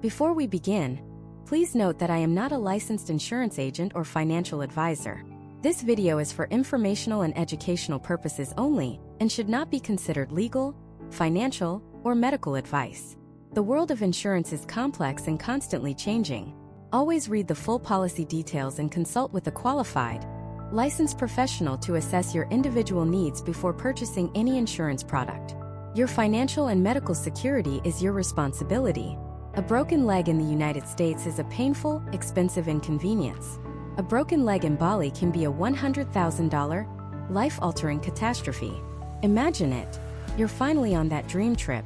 Before we begin, please note that I am not a licensed insurance agent or financial advisor. This video is for informational and educational purposes only and should not be considered legal, financial, or medical advice. The world of insurance is complex and constantly changing. Always read the full policy details and consult with a qualified, licensed professional to assess your individual needs before purchasing any insurance product. Your financial and medical security is your responsibility. A broken leg in the United States is a painful, expensive inconvenience. A broken leg in Bali can be a $100,000, life-altering catastrophe. Imagine it. You're finally on that dream trip.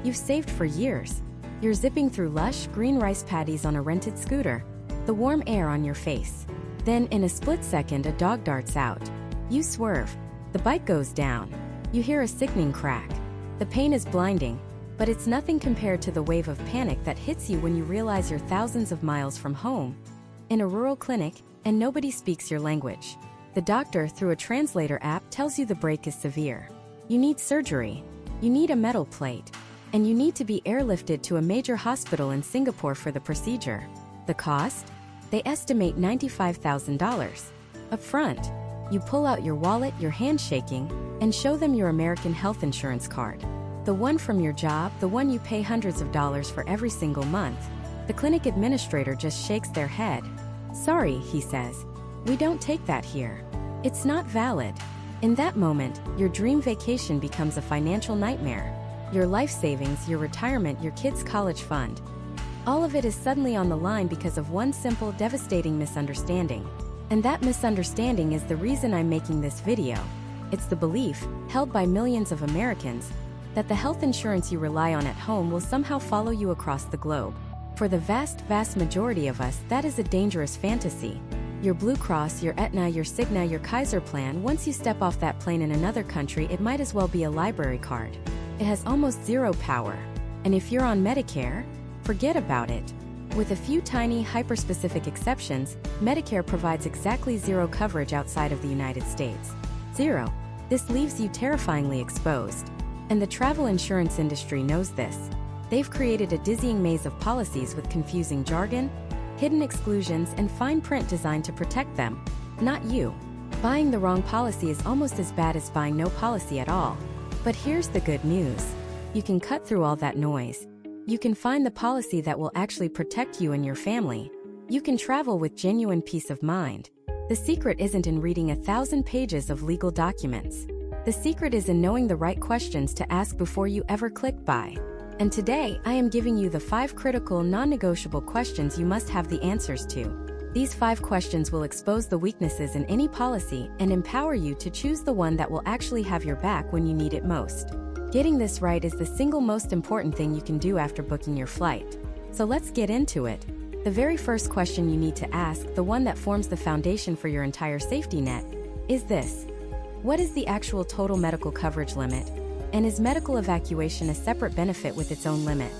You've saved for years. You're zipping through lush, green rice paddies on a rented scooter, the warm air on your face. Then, in a split second, a dog darts out. You swerve. The bike goes down. You hear a sickening crack. The pain is blinding, but it's nothing compared to the wave of panic that hits you when you realize you're thousands of miles from home, in a rural clinic, and nobody speaks your language. The doctor, through a translator app, tells you the break is severe. You need surgery. You need a metal plate. And you need to be airlifted to a major hospital in Singapore for the procedure. The cost? They estimate $95,000. Up front, you pull out your wallet, your hand shaking, and show them your American health insurance card. The one from your job, the one you pay hundreds of dollars for every single month. The clinic administrator just shakes their head. Sorry, he says. We don't take that here. It's not valid. In that moment, your dream vacation becomes a financial nightmare. Your life savings, your retirement, your kids' college fund. All of it is suddenly on the line because of one simple, devastating misunderstanding. And that misunderstanding is the reason I'm making this video. It's the belief, held by millions of Americans, that the health insurance you rely on at home will somehow follow you across the globe. For the vast majority of us, that is a dangerous fantasy. Your Blue Cross, your Aetna, your Cigna, your Kaiser plan, once you step off that plane in another country, it might as well be a library card. It has almost zero power. And if you're on Medicare, forget about it. With a few tiny, hyper-specific exceptions, Medicare provides exactly zero coverage outside of the United States. Zero. This leaves you terrifyingly exposed. And the travel insurance industry knows this. They've created a dizzying maze of policies with confusing jargon, hidden exclusions, and fine print designed to protect them, not you. Buying the wrong policy is almost as bad as buying no policy at all. But here's the good news. You can cut through all that noise. You can find the policy that will actually protect you and your family. You can travel with genuine peace of mind. The secret isn't in reading 1,000 pages of legal documents. The secret is in knowing the right questions to ask before you ever click buy. And today, I am giving you the 5 critical, non-negotiable questions you must have the answers to. These 5 questions will expose the weaknesses in any policy and empower you to choose the one that will actually have your back when you need it most. Getting this right is the single most important thing you can do after booking your flight. So let's get into it. The very first question you need to ask, the one that forms the foundation for your entire safety net, is this. What is the actual total medical coverage limit? And is medical evacuation a separate benefit with its own limit?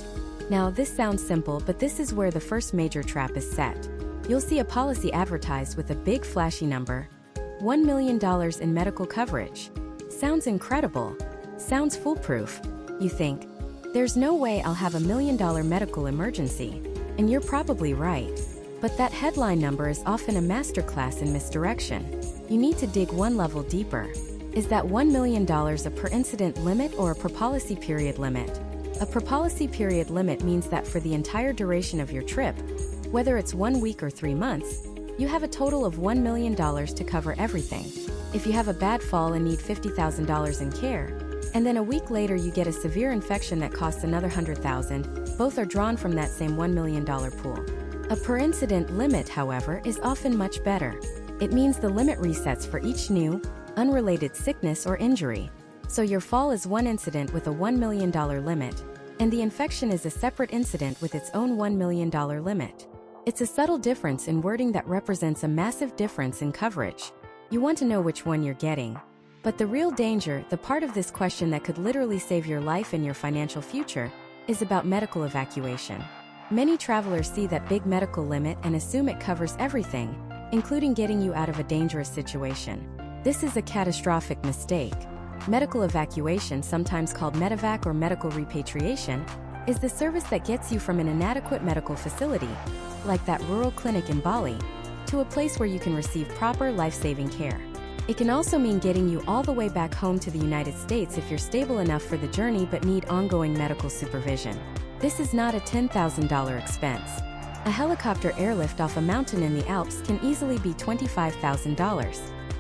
Now, this sounds simple, but this is where the first major trap is set. You'll see a policy advertised with a big flashy number, $1 million in medical coverage. Sounds incredible. Sounds foolproof. You think, there's no way I'll have $1 million medical emergency. And you're probably right. But that headline number is often a masterclass in misdirection. You need to dig one level deeper. Is that $1 million a per incident limit or a per policy period limit? A per policy period limit means that for the entire duration of your trip, whether it's 1 week or 3 months, you have a total of $1 million to cover everything. If you have a bad fall and need $50,000 in care, and then a week later you get a severe infection that costs another $100,000, both are drawn from that same $1 million pool. A per incident limit, however, is often much better. It means the limit resets for each new, unrelated sickness or injury. So your fall is one incident with a $1 million limit, and the infection is a separate incident with its own $1 million limit. It's a subtle difference in wording that represents a massive difference in coverage. You want to know which one you're getting. But the real danger, the part of this question that could literally save your life and your financial future, is about medical evacuation. Many travelers see that big medical limit and assume it covers everything, including getting you out of a dangerous situation. This is a catastrophic mistake. Medical evacuation, sometimes called medevac or medical repatriation, is the service that gets you from an inadequate medical facility, like that rural clinic in Bali, to a place where you can receive proper life-saving care. It can also mean getting you all the way back home to the United States if you're stable enough for the journey but need ongoing medical supervision. This is not a $10,000 expense. A helicopter airlift off a mountain in the Alps can easily be $25,000.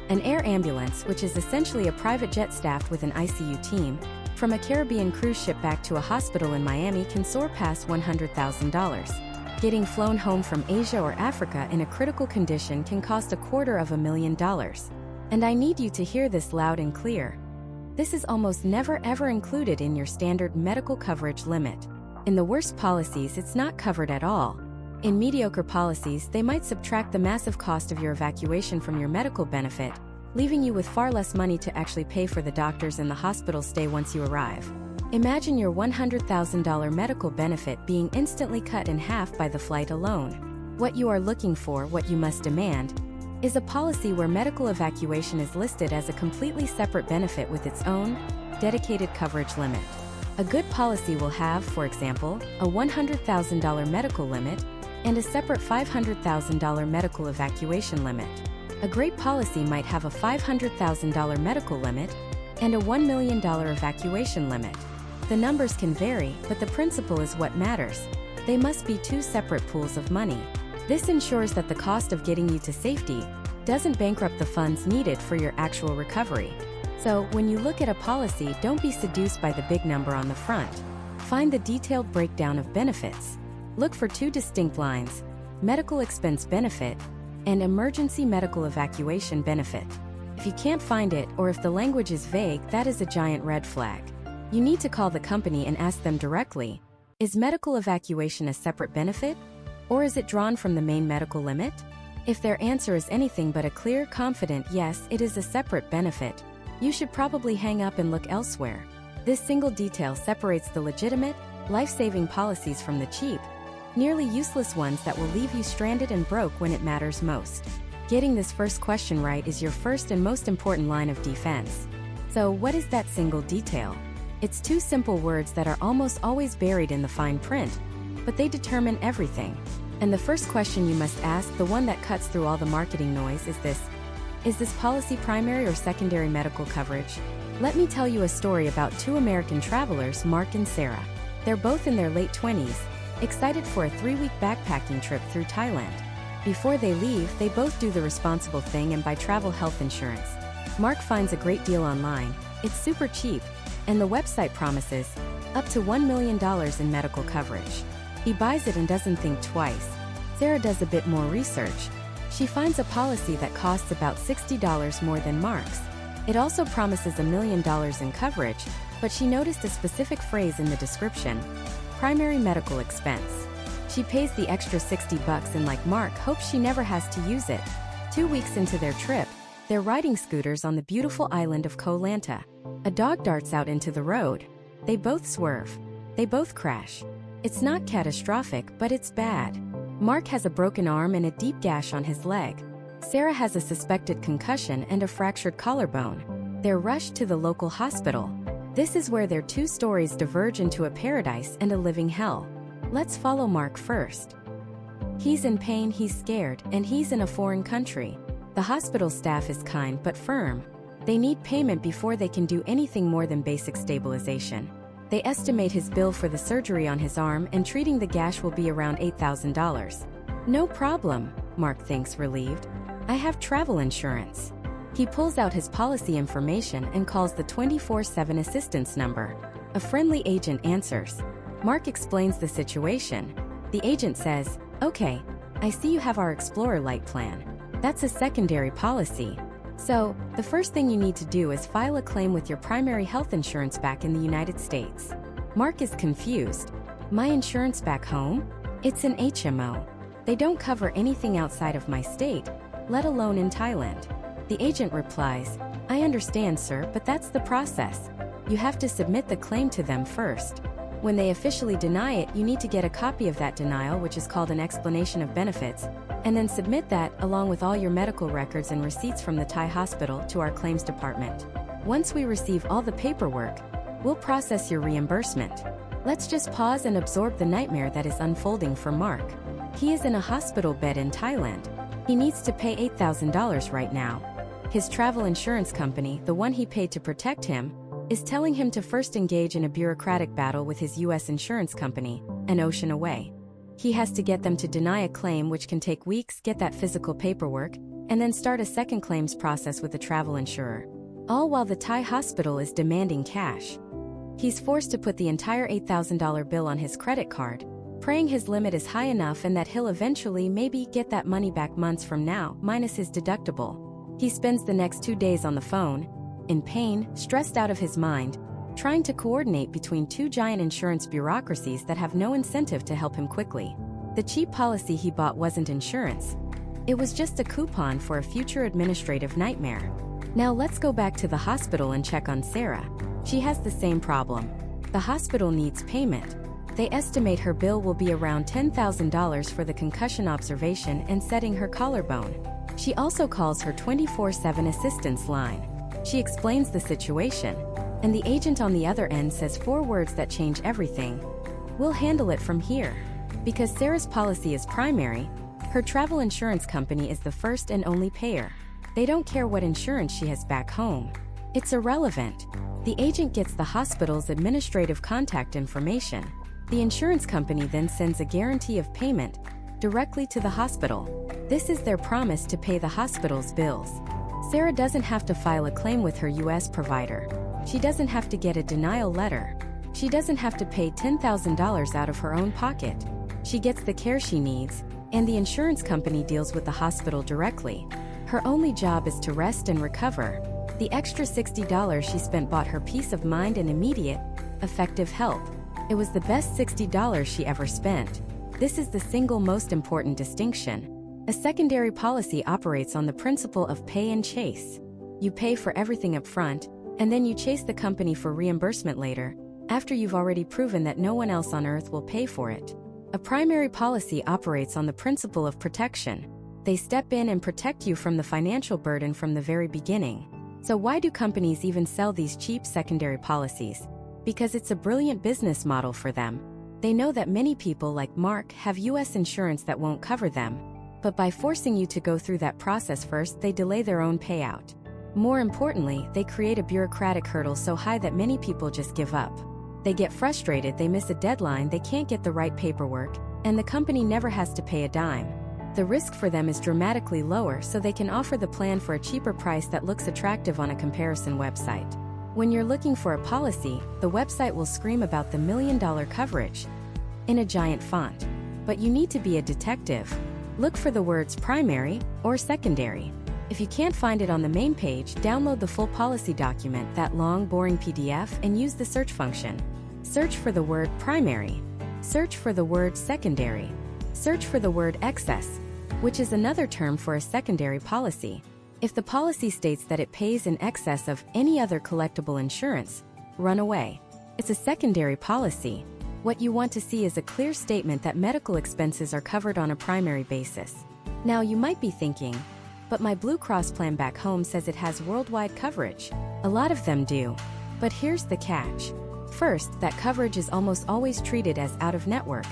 An air ambulance, which is essentially a private jet staffed with an ICU team, from a Caribbean cruise ship back to a hospital in Miami can soar past $100,000. Getting flown home from Asia or Africa in a critical condition can cost $250,000. And I need you to hear this loud and clear. This is almost never ever included in your standard medical coverage limit. In the worst policies, it's not covered at all. In mediocre policies, they might subtract the massive cost of your evacuation from your medical benefit, leaving you with far less money to actually pay for the doctors and the hospital stay once you arrive. Imagine your $100,000 medical benefit being instantly cut in half by the flight alone. What you are looking for, what you must demand, is a policy where medical evacuation is listed as a completely separate benefit with its own, dedicated coverage limit. A good policy will have, for example, a $100,000 medical limit and a separate $500,000 medical evacuation limit. A great policy might have a $500,000 medical limit and a $1 million evacuation limit. The numbers can vary, but the principle is what matters. They must be two separate pools of money. This ensures that the cost of getting you to safety doesn't bankrupt the funds needed for your actual recovery. So, when you look at a policy, don't be seduced by the big number on the front. Find the detailed breakdown of benefits. Look for two distinct lines: medical expense benefit and emergency medical evacuation benefit. If you can't find it, or if the language is vague, that is a giant red flag. You need to call the company and ask them directly, is medical evacuation a separate benefit? Or is it drawn from the main medical limit? If their answer is anything but a clear, confident yes, it is a separate benefit, you should probably hang up and look elsewhere. This single detail separates the legitimate, life-saving policies from the cheap, nearly useless ones that will leave you stranded and broke when it matters most. Getting this first question right is your first and most important line of defense. So, what is that single detail? It's two simple words that are almost always buried in the fine print, but they determine everything. And the first question you must ask, the one that cuts through all the marketing noise, is this: is this policy primary or secondary medical coverage? Let me tell you a story about two American travelers, Mark and Sarah. They're both in their late 20s, excited for a 3-week backpacking trip through Thailand. Before they leave, they both do the responsible thing and buy travel health insurance. Mark finds a great deal online. It's super cheap, and the website promises up to $1 million in medical coverage. He buys it and doesn't think twice. Sarah does a bit more research. She finds a policy that costs about $60 more than Mark's. It also promises $1 million in coverage, but she noticed a specific phrase in the description: primary medical expense. She pays the extra $60 and, like Mark, hopes she never has to use it. 2 weeks into their trip, they're riding scooters on the beautiful island of Koh Lanta. A dog darts out into the road. They both swerve. They both crash. It's not catastrophic, but it's bad. Mark has a broken arm and a deep gash on his leg. Sarah has a suspected concussion and a fractured collarbone. They're rushed to the local hospital. This is where their two stories diverge into a paradise and a living hell. Let's follow Mark first. He's in pain, he's scared, and he's in a foreign country. The hospital staff is kind but firm. They need payment before they can do anything more than basic stabilization. They estimate his bill for the surgery on his arm and treating the gash will be around $8,000. No problem, Mark thinks, relieved. I have travel insurance. He pulls out his policy information and calls the 24/7 assistance number. A friendly agent answers. Mark explains the situation. The agent says, "Okay, I see you have our Explorer Light plan. That's a secondary policy. So, the first thing you need to do is file a claim with your primary health insurance back in the United States." Mark is confused. My insurance back home? It's an HMO. They don't cover anything outside of my state, let alone in Thailand. The agent replies, "I understand, sir, but that's the process. You have to submit the claim to them first. When they officially deny it, you need to get a copy of that denial, which is called an explanation of benefits, and then submit that, along with all your medical records and receipts from the Thai hospital, to our claims department. Once we receive all the paperwork, we'll process your reimbursement. Let's just pause and absorb the nightmare that is unfolding for Mark. He is in a hospital bed in Thailand. He needs to pay $8,000 right now. His travel insurance company, the one he paid to protect him, is telling him to first engage in a bureaucratic battle with his US insurance company, an ocean away. He has to get them to deny a claim, which can take weeks, get that physical paperwork, and then start a second claims process with the travel insurer. All while the Thai hospital is demanding cash. He's forced to put the entire $8,000 bill on his credit card, praying his limit is high enough and that he'll eventually maybe get that money back months from now, minus his deductible. He spends the next 2 days on the phone, in pain, stressed out of his mind, trying to coordinate between two giant insurance bureaucracies that have no incentive to help him quickly. The cheap policy he bought wasn't insurance. It was just a coupon for a future administrative nightmare. Now let's go back to the hospital and check on Sarah. She has the same problem. The hospital needs payment. They estimate her bill will be around $10,000 for the concussion observation and setting her collarbone. She also calls her 24/7 assistance line. She explains the situation, and the agent on the other end says 4 words that change everything. We'll handle it from here. Because Sarah's policy is primary, her travel insurance company is the first and only payer. They don't care what insurance she has back home. It's irrelevant. The agent gets the hospital's administrative contact information. The insurance company then sends a guarantee of payment directly to the hospital. This is their promise to pay the hospital's bills. Sarah doesn't have to file a claim with her US provider. She doesn't have to get a denial letter. She doesn't have to pay $10,000 out of her own pocket. She gets the care she needs, and the insurance company deals with the hospital directly. Her only job is to rest and recover. The extra $60 she spent bought her peace of mind and immediate, effective help. It was the best $60 she ever spent. This is the single most important distinction. A secondary policy operates on the principle of pay and chase. You pay for everything up front, and then you chase the company for reimbursement later, after you've already proven that no one else on earth will pay for it. A primary policy operates on the principle of protection. They step in and protect you from the financial burden from the very beginning. So why do companies even sell these cheap secondary policies? Because it's a brilliant business model for them. They know that many people like Mark have US insurance that won't cover them. But by forcing you to go through that process first, they delay their own payout. More importantly, they create a bureaucratic hurdle so high that many people just give up. They get frustrated, they miss a deadline, they can't get the right paperwork, and the company never has to pay a dime. The risk for them is dramatically lower, so they can offer the plan for a cheaper price that looks attractive on a comparison website. When you're looking for a policy, the website will scream about the $1 million coverage in a giant font. But you need to be a detective. Look for the words primary or secondary. If you can't find it on the main page, download the full policy document, that long, boring PDF, and use the search function. Search for the word primary. Search for the word secondary. Search for the word excess, which is another term for a secondary policy. If the policy states that it pays in excess of any other collectible insurance, run away. It's a secondary policy. What you want to see is a clear statement that medical expenses are covered on a primary basis. Now you might be thinking, but my Blue Cross plan back home says it has worldwide coverage. A lot of them do. But here's the catch. First, that coverage is almost always treated as out-of-network,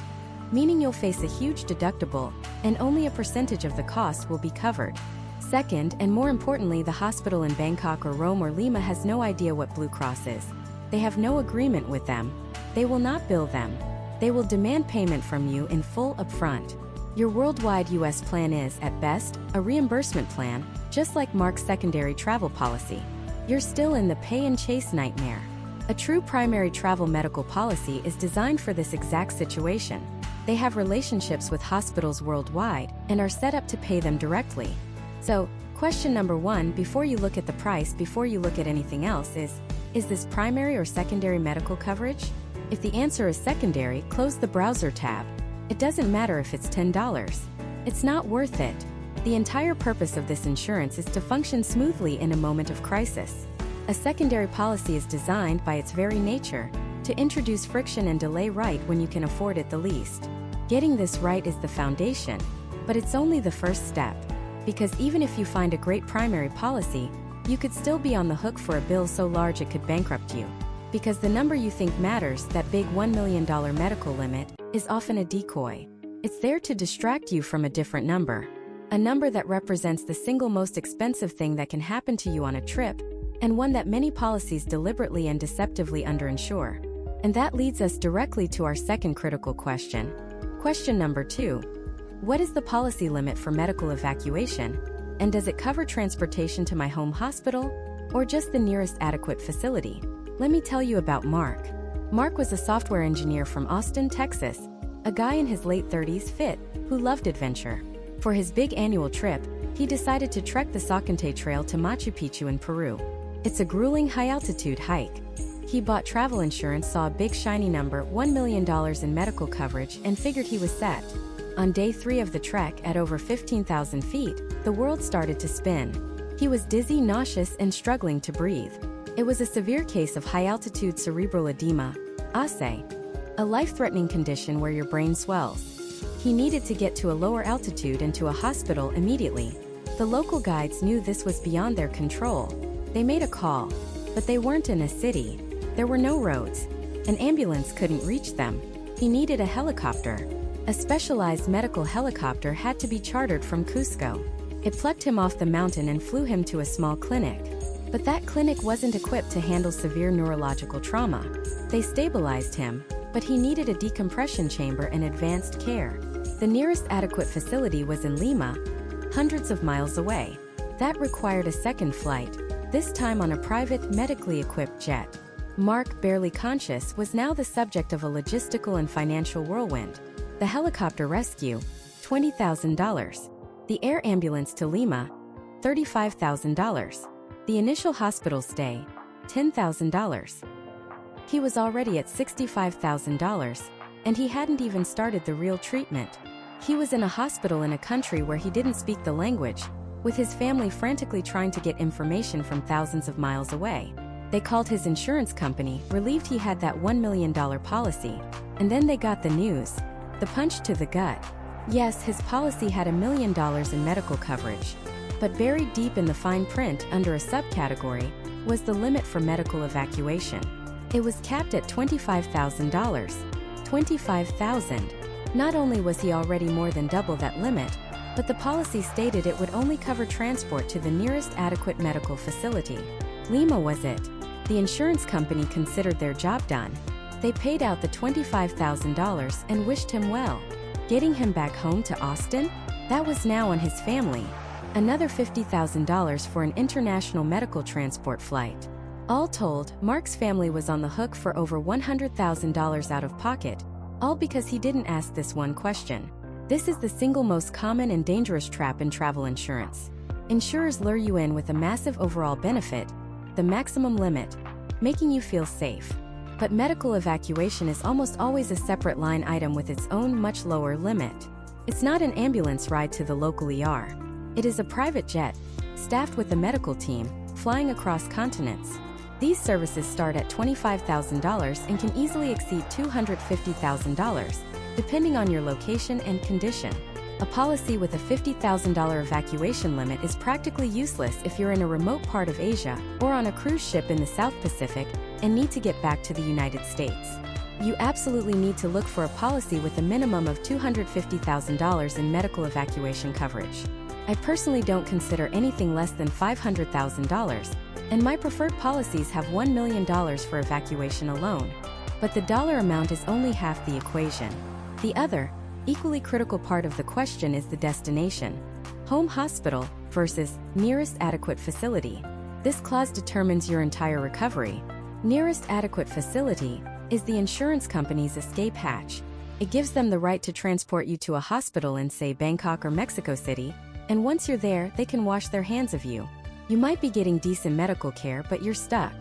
meaning you'll face a huge deductible, and only a percentage of the cost will be covered. Second, and more importantly, the hospital in Bangkok or Rome or Lima has no idea what Blue Cross is. They have no agreement with them. They will not bill them. They will demand payment from you in full upfront. Your worldwide US plan is, at best, a reimbursement plan, just like Mark's secondary travel policy. You're still in the pay and chase nightmare. A true primary travel medical policy is designed for this exact situation. They have relationships with hospitals worldwide and are set up to pay them directly. So, question number 1 before you look at the price, before you look at anything else is this primary or secondary medical coverage? If the answer is secondary, close the browser tab. It doesn't matter if it's $10. It's not worth it. The entire purpose of this insurance is to function smoothly in a moment of crisis. A secondary policy is designed by its very nature to introduce friction and delay right when you can afford it the least. Getting this right is the foundation, but it's only the first step. Because even if you find a great primary policy, you could still be on the hook for a bill so large it could bankrupt you. Because the number you think matters, that big $1 million medical limit, is often a decoy. It's there to distract you from a different number. A number that represents the single most expensive thing that can happen to you on a trip, and one that many policies deliberately and deceptively underinsure. And that leads us directly to our second critical question. Question number 2. What is the policy limit for medical evacuation? And does it cover transportation to my home hospital, or just the nearest adequate facility? Let me tell you about Mark. Mark was a software engineer from Austin, Texas, a guy in his late 30s fit, who loved adventure. For his big annual trip, he decided to trek the Salcantay Trail to Machu Picchu in Peru. It's a grueling high-altitude hike. He bought travel insurance, saw a big shiny number, $1 million in medical coverage, and figured he was set. On day 3 of the trek, at over 15,000 feet, the world started to spin. He was dizzy, nauseous, and struggling to breathe. It was a severe case of high-altitude cerebral edema, ASE, a life-threatening condition where your brain swells. He needed to get to a lower altitude and to a hospital immediately. The local guides knew this was beyond their control. They made a call, but they weren't in a city. There were no roads. An ambulance couldn't reach them. He needed a helicopter. A specialized medical helicopter had to be chartered from Cusco. It plucked him off the mountain and flew him to a small clinic. But that clinic wasn't equipped to handle severe neurological trauma. They stabilized him, but he needed a decompression chamber and advanced care. The nearest adequate facility was in Lima, hundreds of miles away. That required a second flight, this time on a private, medically equipped jet. Mark, barely conscious, was now the subject of a logistical and financial whirlwind. The helicopter rescue, $20,000. The air ambulance to Lima, $35,000. The initial hospital stay, $10,000. He was already at $65,000, and he hadn't even started the real treatment. He was in a hospital in a country where he didn't speak the language, with his family frantically trying to get information from thousands of miles away. They called his insurance company, relieved he had that $1 million policy, and then they got the news. The punch to the gut. Yes, his policy had $1 million in medical coverage. But buried deep in the fine print, under a subcategory, was the limit for medical evacuation. It was capped at $25,000. $25,000. Not only was he already more than double that limit, but the policy stated it would only cover transport to the nearest adequate medical facility. Lima was it. The insurance company considered their job done. They paid out the $25,000 and wished him well. Getting him back home to Austin? That was now on his family. Another $50,000 for an international medical transport flight. All told, Mark's family was on the hook for over $100,000 out of pocket, all because he didn't ask this one question. This is the single most common and dangerous trap in travel insurance. Insurers lure you in with a massive overall benefit, the maximum limit, making you feel safe. But medical evacuation is almost always a separate line item with its own much lower limit. It's not an ambulance ride to the local ER. It is a private jet, staffed with a medical team, flying across continents. These services start at $25,000 and can easily exceed $250,000, depending on your location and condition. A policy with a $50,000 evacuation limit is practically useless if you're in a remote part of Asia or on a cruise ship in the South Pacific and need to get back to the United States. You absolutely need to look for a policy with a minimum of $250,000 in medical evacuation coverage. I personally don't consider anything less than $500,000, and my preferred policies have $1 million for evacuation alone. But the dollar amount is only half the equation. The other, equally critical part of the question is the destination. Home hospital versus nearest adequate facility. This clause determines your entire recovery. Nearest adequate facility is the insurance company's escape hatch. It gives them the right to transport you to a hospital in, say, Bangkok or Mexico City, and once you're there, they can wash their hands of you. You might be getting decent medical care, but you're stuck.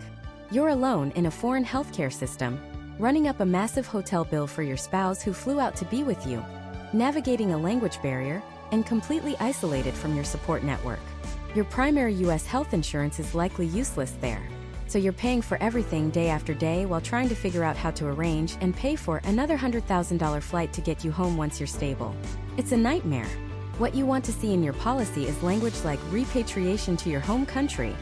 You're alone in a foreign healthcare system, running up a massive hotel bill for your spouse who flew out to be with you, navigating a language barrier, and completely isolated from your support network. Your primary US health insurance is likely useless there. So you're paying for everything day after day while trying to figure out how to arrange and pay for another $100,000 flight to get you home once you're stable. It's a nightmare. What you want to see in your policy is language like repatriation to your home country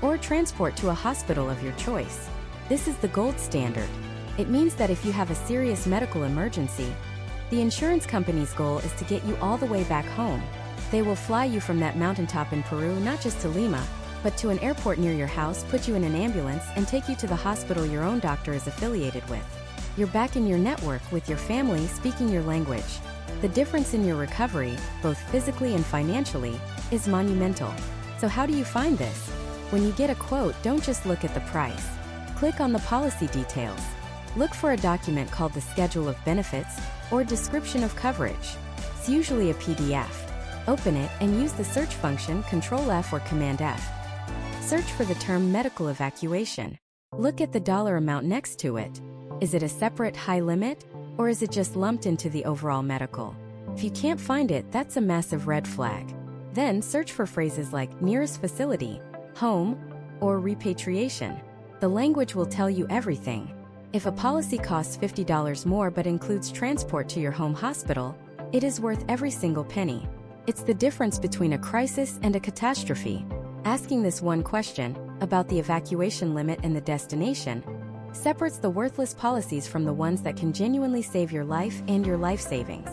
or transport to a hospital of your choice. This is the gold standard. It means that if you have a serious medical emergency, the insurance company's goal is to get you all the way back home. They will fly you from that mountaintop in Peru not just to Lima, but to an airport near your house, put you in an ambulance, and take you to the hospital your own doctor is affiliated with. You're back in your network with your family speaking your language. The difference in your recovery, both physically and financially, is monumental. So how do you find this? When you get a quote, don't just look at the price. Click on the policy details. Look for a document called the Schedule of Benefits or Description of Coverage. It's usually a PDF. Open it and use the search function Control-F or Command-F. Search for the term medical evacuation. Look at the dollar amount next to it. Is it a separate high limit, or is it just lumped into the overall medical? If you can't find it, that's a massive red flag. Then search for phrases like nearest facility, home, or repatriation. The language will tell you everything. If a policy costs $50 more but includes transport to your home hospital, it is worth every single penny. It's the difference between a crisis and a catastrophe. Asking this one question, about the evacuation limit and the destination, separates the worthless policies from the ones that can genuinely save your life and your life savings.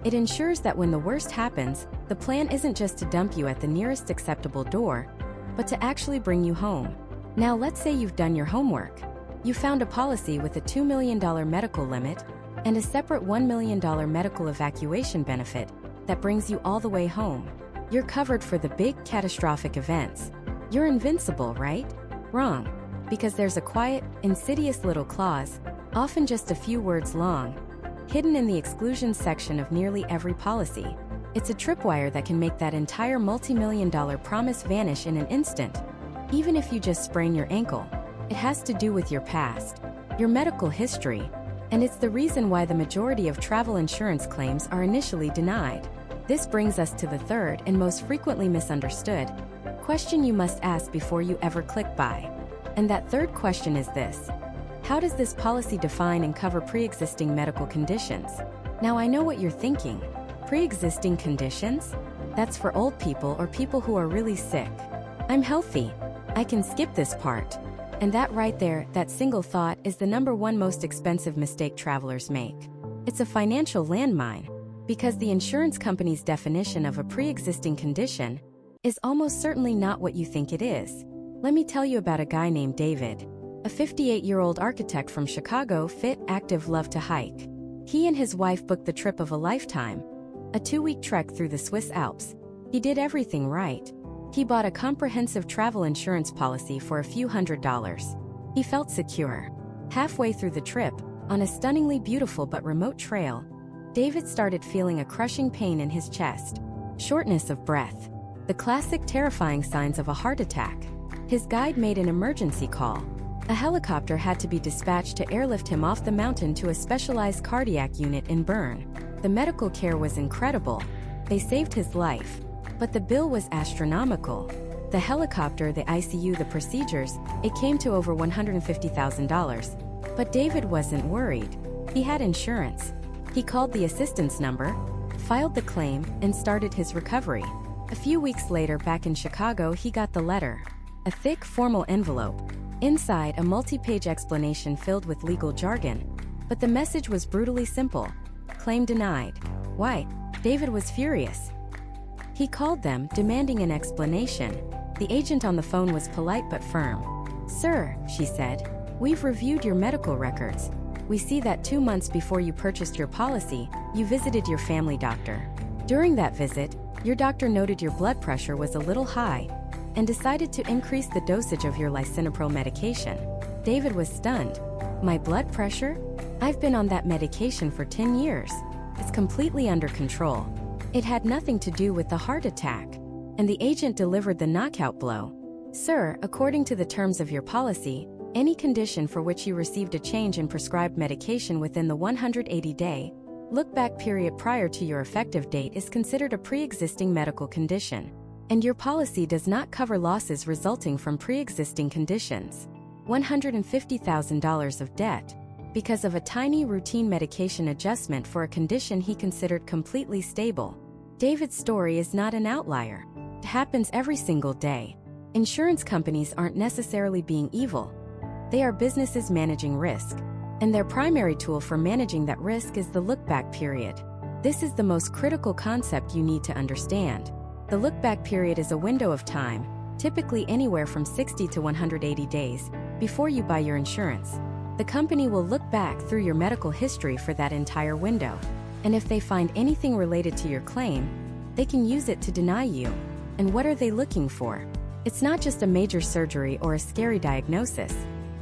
It ensures that when the worst happens, the plan isn't just to dump you at the nearest acceptable door, but to actually bring you home. Now let's say you've done your homework. You found a policy with a $2 million medical limit and a separate $1 million medical evacuation benefit that brings you all the way home. You're covered for the big catastrophic events. You're invincible, right? Wrong. Because there's a quiet, insidious little clause, often just a few words long, hidden in the exclusions section of nearly every policy. It's a tripwire that can make that entire multi-million-dollar promise vanish in an instant. Even if you just sprain your ankle, it has to do with your past, your medical history, and it's the reason why the majority of travel insurance claims are initially denied. This brings us to the third and most frequently misunderstood question you must ask before you ever click buy. And that third question is this: how does this policy define and cover pre-existing medical conditions? Now I know what you're thinking. Pre-existing conditions? That's for old people or people who are really sick. I'm healthy. I can skip this part. And that right there, that single thought, is the #1 most expensive mistake travelers make. It's a financial landmine, because the insurance company's definition of a pre-existing condition is almost certainly not what you think it is. Let me tell you about a guy named David, a 58-year-old architect from Chicago, fit, active, loved to hike. He and his wife booked the trip of a lifetime, a 2-week trek through the Swiss Alps. He did everything right. He bought a comprehensive travel insurance policy for a few $100s. He felt secure. Halfway through the trip, on a stunningly beautiful but remote trail, David started feeling a crushing pain in his chest, shortness of breath, the classic terrifying signs of a heart attack. His guide made an emergency call. A helicopter had to be dispatched to airlift him off the mountain to a specialized cardiac unit in Bern. The medical care was incredible. They saved his life. But the bill was astronomical. The helicopter, the ICU, the procedures, it came to over $150,000. But David wasn't worried. He had insurance. He called the assistance number, filed the claim, and started his recovery. A few weeks later, back in Chicago, he got the letter. A thick, formal envelope. Inside, a multi-page explanation filled with legal jargon. But the message was brutally simple. Claim denied. Why? David was furious. He called them, demanding an explanation. The agent on the phone was polite but firm. "Sir," she said, "we've reviewed your medical records. We see that 2 months before you purchased your policy, you visited your family doctor. During that visit, your doctor noted your blood pressure was a little high and decided to increase the dosage of your lisinopril medication." David was stunned. "My blood pressure? I've been on that medication for 10 years. It's completely under control." It had nothing to do with the heart attack. And the agent delivered the knockout blow. "Sir, according to the terms of your policy, any condition for which you received a change in prescribed medication within the 180-day look-back period prior to your effective date is considered a pre-existing medical condition. And your policy does not cover losses resulting from pre-existing conditions. $150,000 of debt, because of a tiny routine medication adjustment for a condition he considered completely stable. David's story is not an outlier. It happens every single day. Insurance companies aren't necessarily being evil. They are businesses managing risk, and their primary tool for managing that risk is the look-back period. This is the most critical concept you need to understand. The look-back period is a window of time, typically anywhere from 60 to 180 days, before you buy your insurance. The company will look back through your medical history for that entire window, and if they find anything related to your claim, they can use it to deny you. And what are they looking for? It's not just a major surgery or a scary diagnosis.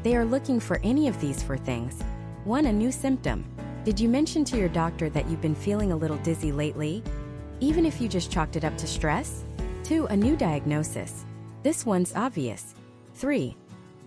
They are looking for any of these 4 things. 1. A new symptom. Did you mention to your doctor that you've been feeling a little dizzy lately? Even if you just chalked it up to stress? 2. A new diagnosis. This one's obvious. 3.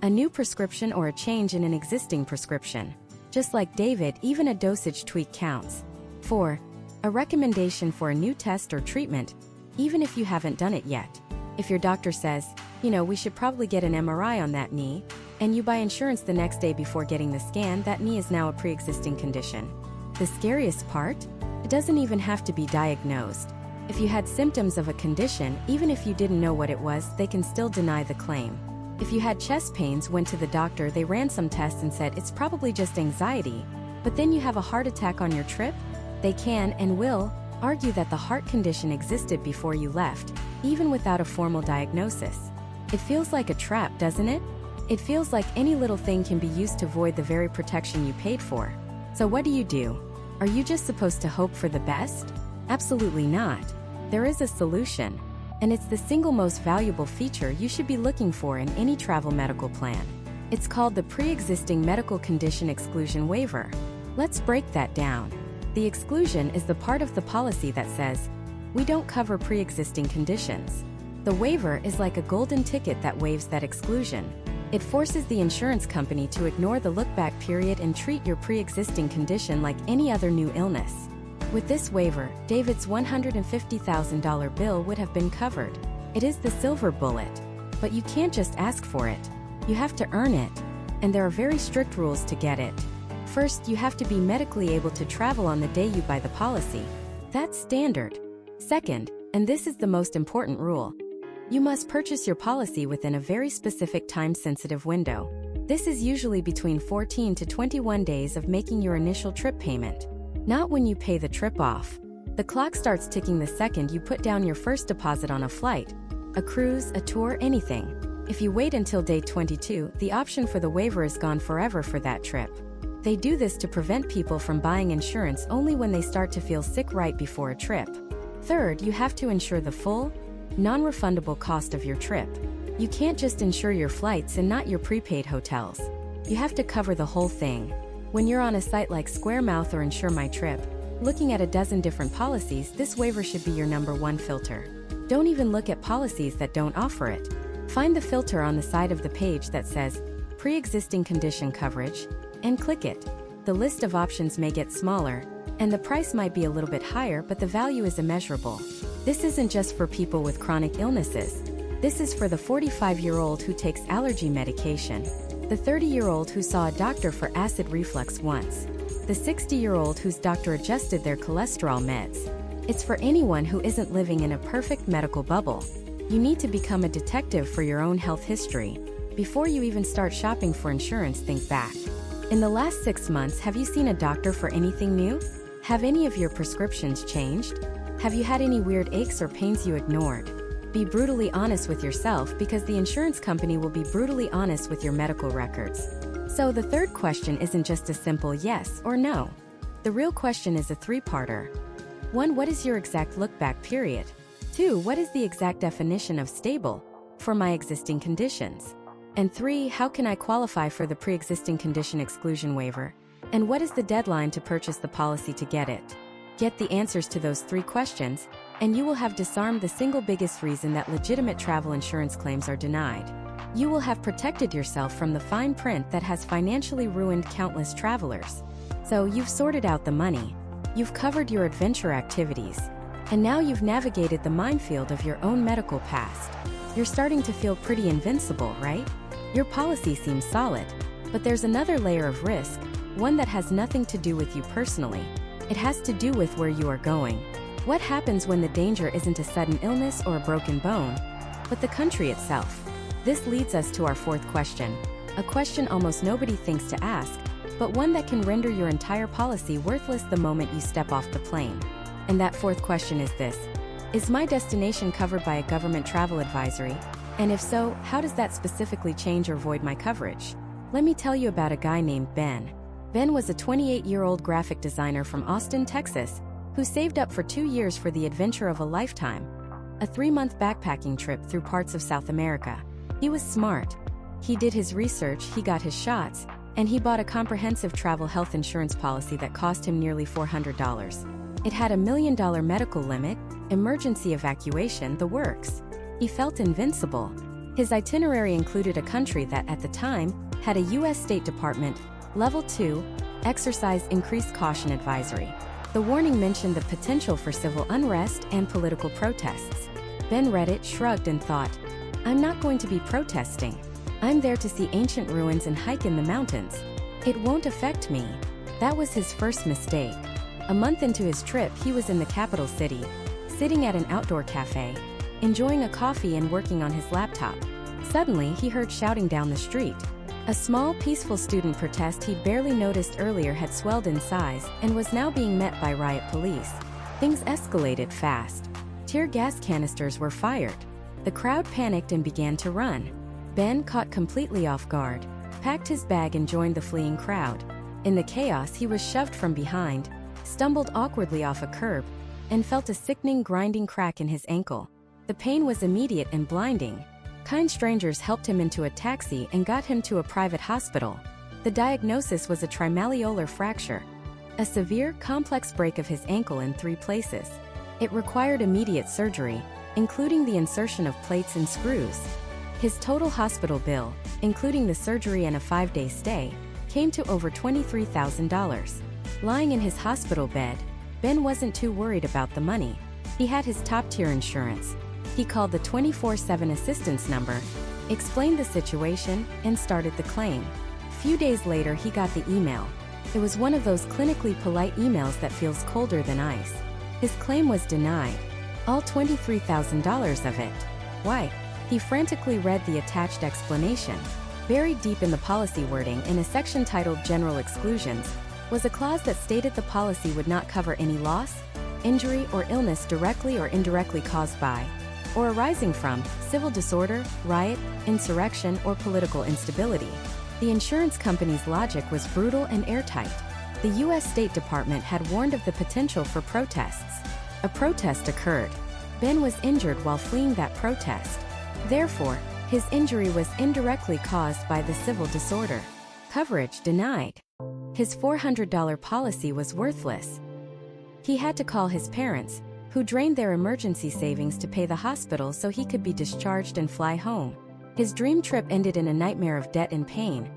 A new prescription or a change in an existing prescription. Just like David, even a dosage tweak counts. 4. A recommendation for a new test or treatment, even if you haven't done it yet. If your doctor says, we should probably get an MRI on that knee, and you buy insurance the next day before getting the scan, that knee is now a pre-existing condition. The scariest part? It doesn't even have to be diagnosed. If you had symptoms of a condition, even if you didn't know what it was, they can still deny the claim. If you had chest pains, went to the doctor, they ran some tests and said it's probably just anxiety, but then you have a heart attack on your trip, they can and will argue that the heart condition existed before you left, even without a formal diagnosis. It feels like a trap, doesn't it? It feels like any little thing can be used to void the very protection you paid for. So what do? Are you just supposed to hope for the best? Absolutely not. There is a solution, and it's the single most valuable feature you should be looking for in any travel medical plan. It's called the Pre-Existing Medical Condition Exclusion Waiver. Let's break that down. The exclusion is the part of the policy that says, we don't cover pre-existing conditions. The waiver is like a golden ticket that waives that exclusion. It forces the insurance company to ignore the look-back period and treat your pre-existing condition like any other new illness. With this waiver, David's $150,000 bill would have been covered. It is the silver bullet. But you can't just ask for it. You have to earn it. And there are very strict rules to get it. First, you have to be medically able to travel on the day you buy the policy. That's standard. Second, and this is the most important rule, you must purchase your policy within a very specific time-sensitive window. This is usually between 14 to 21 days of making your initial trip payment. Not when you pay the trip off. The clock starts ticking the second you put down your first deposit on a flight, a cruise, a tour, anything. If you wait until day 22, the option for the waiver is gone forever for that trip. They do this to prevent people from buying insurance only when they start to feel sick right before a trip. Third, you have to insure the full, non-refundable cost of your trip. You can't just insure your flights and not your prepaid hotels. You have to cover the whole thing. When you're on a site like Squaremouth or Insure My Trip, looking at a dozen different policies, this waiver should be your number 1 filter. Don't even look at policies that don't offer it. Find the filter on the side of the page that says, Pre-Existing Condition Coverage, and click it. The list of options may get smaller, and the price might be a little bit higher, but the value is immeasurable. This isn't just for people with chronic illnesses. This is for the 45-year-old who takes allergy medication, the 30-year-old who saw a doctor for acid reflux once, the 60-year-old whose doctor adjusted their cholesterol meds. It's for anyone who isn't living in a perfect medical bubble. You need to become a detective for your own health history. Before you even start shopping for insurance, think back. In the last 6 months, have you seen a doctor for anything new? Have any of your prescriptions changed? Have you had any weird aches or pains you ignored? Be brutally honest with yourself, because the insurance company will be brutally honest with your medical records. So the third question isn't just a simple yes or no. The real question is a 3-parter. 1. What is your exact look-back period? 2. What is the exact definition of stable for my existing conditions? And 3. How can I qualify for the pre-existing condition exclusion waiver? And what is the deadline to purchase the policy to get it? Get the answers to those 3 questions, and you will have disarmed the single biggest reason that legitimate travel insurance claims are denied. You will have protected yourself from the fine print that has financially ruined countless travelers. So you've sorted out the money, you've covered your adventure activities, and now you've navigated the minefield of your own medical past. You're starting to feel pretty invincible, right? Your policy seems solid, but there's another layer of risk, one that has nothing to do with you personally. It has to do with where you are going. What happens when the danger isn't a sudden illness or a broken bone, but the country itself? This leads us to our 4th question. A question almost nobody thinks to ask, but one that can render your entire policy worthless the moment you step off the plane. And that fourth question is this: is my destination covered by a government travel advisory? And if so, how does that specifically change or void my coverage? Let me tell you about a guy named Ben. Ben was a 28-year-old graphic designer from Austin, Texas, who saved up for 2 years for the adventure of a lifetime, a 3-month backpacking trip through parts of South America. He was smart. He did his research, he got his shots, and he bought a comprehensive travel health insurance policy that cost him nearly $400. It had $1 million medical limit, emergency evacuation, the works. He felt invincible. His itinerary included a country that, at the time, had a U.S. State Department Level 2 exercise increased caution advisory. The warning mentioned the potential for civil unrest and political protests. Ben read it, shrugged, and thought, I'm not going to be protesting. I'm there to see ancient ruins and hike in the mountains. It won't affect me. That was his first mistake. A month into his trip, he was in the capital city, sitting at an outdoor cafe, enjoying a coffee and working on his laptop. Suddenly, he heard shouting down the street. A small, peaceful student protest he'd barely noticed earlier had swelled in size and was now being met by riot police. Things escalated fast. Tear gas canisters were fired. The crowd panicked and began to run. Ben, caught completely off guard, packed his bag and joined the fleeing crowd. In the chaos, he was shoved from behind, stumbled awkwardly off a curb, and felt a sickening, grinding crack in his ankle. The pain was immediate and blinding. Kind strangers helped him into a taxi and got him to a private hospital. The diagnosis was a trimalleolar fracture, a severe, complex break of his ankle in 3 places. It required immediate surgery, including the insertion of plates and screws. His total hospital bill, including the surgery and a 5-day stay, came to over $23,000. Lying in his hospital bed, Ben wasn't too worried about the money. He had his top-tier insurance. He called the 24/7 assistance number, explained the situation, and started the claim. Few days later, he got the email. It was one of those clinically polite emails that feels colder than ice. His claim was denied. All $23,000 of it. Why? He frantically read the attached explanation. Buried deep in the policy wording, in a section titled General Exclusions, was a clause that stated the policy would not cover any loss, injury, or illness directly or indirectly caused by, or arising from, civil disorder, riot, insurrection, or political instability. The insurance company's logic was brutal and airtight. The U.S. State Department had warned of the potential for protests. A protest occurred. Ben was injured while fleeing that protest. Therefore, his injury was indirectly caused by the civil disorder. Coverage denied. His $400 policy was worthless. He had to call his parents, who drained their emergency savings to pay the hospital so he could be discharged and fly home. His dream trip ended in a nightmare of debt and pain,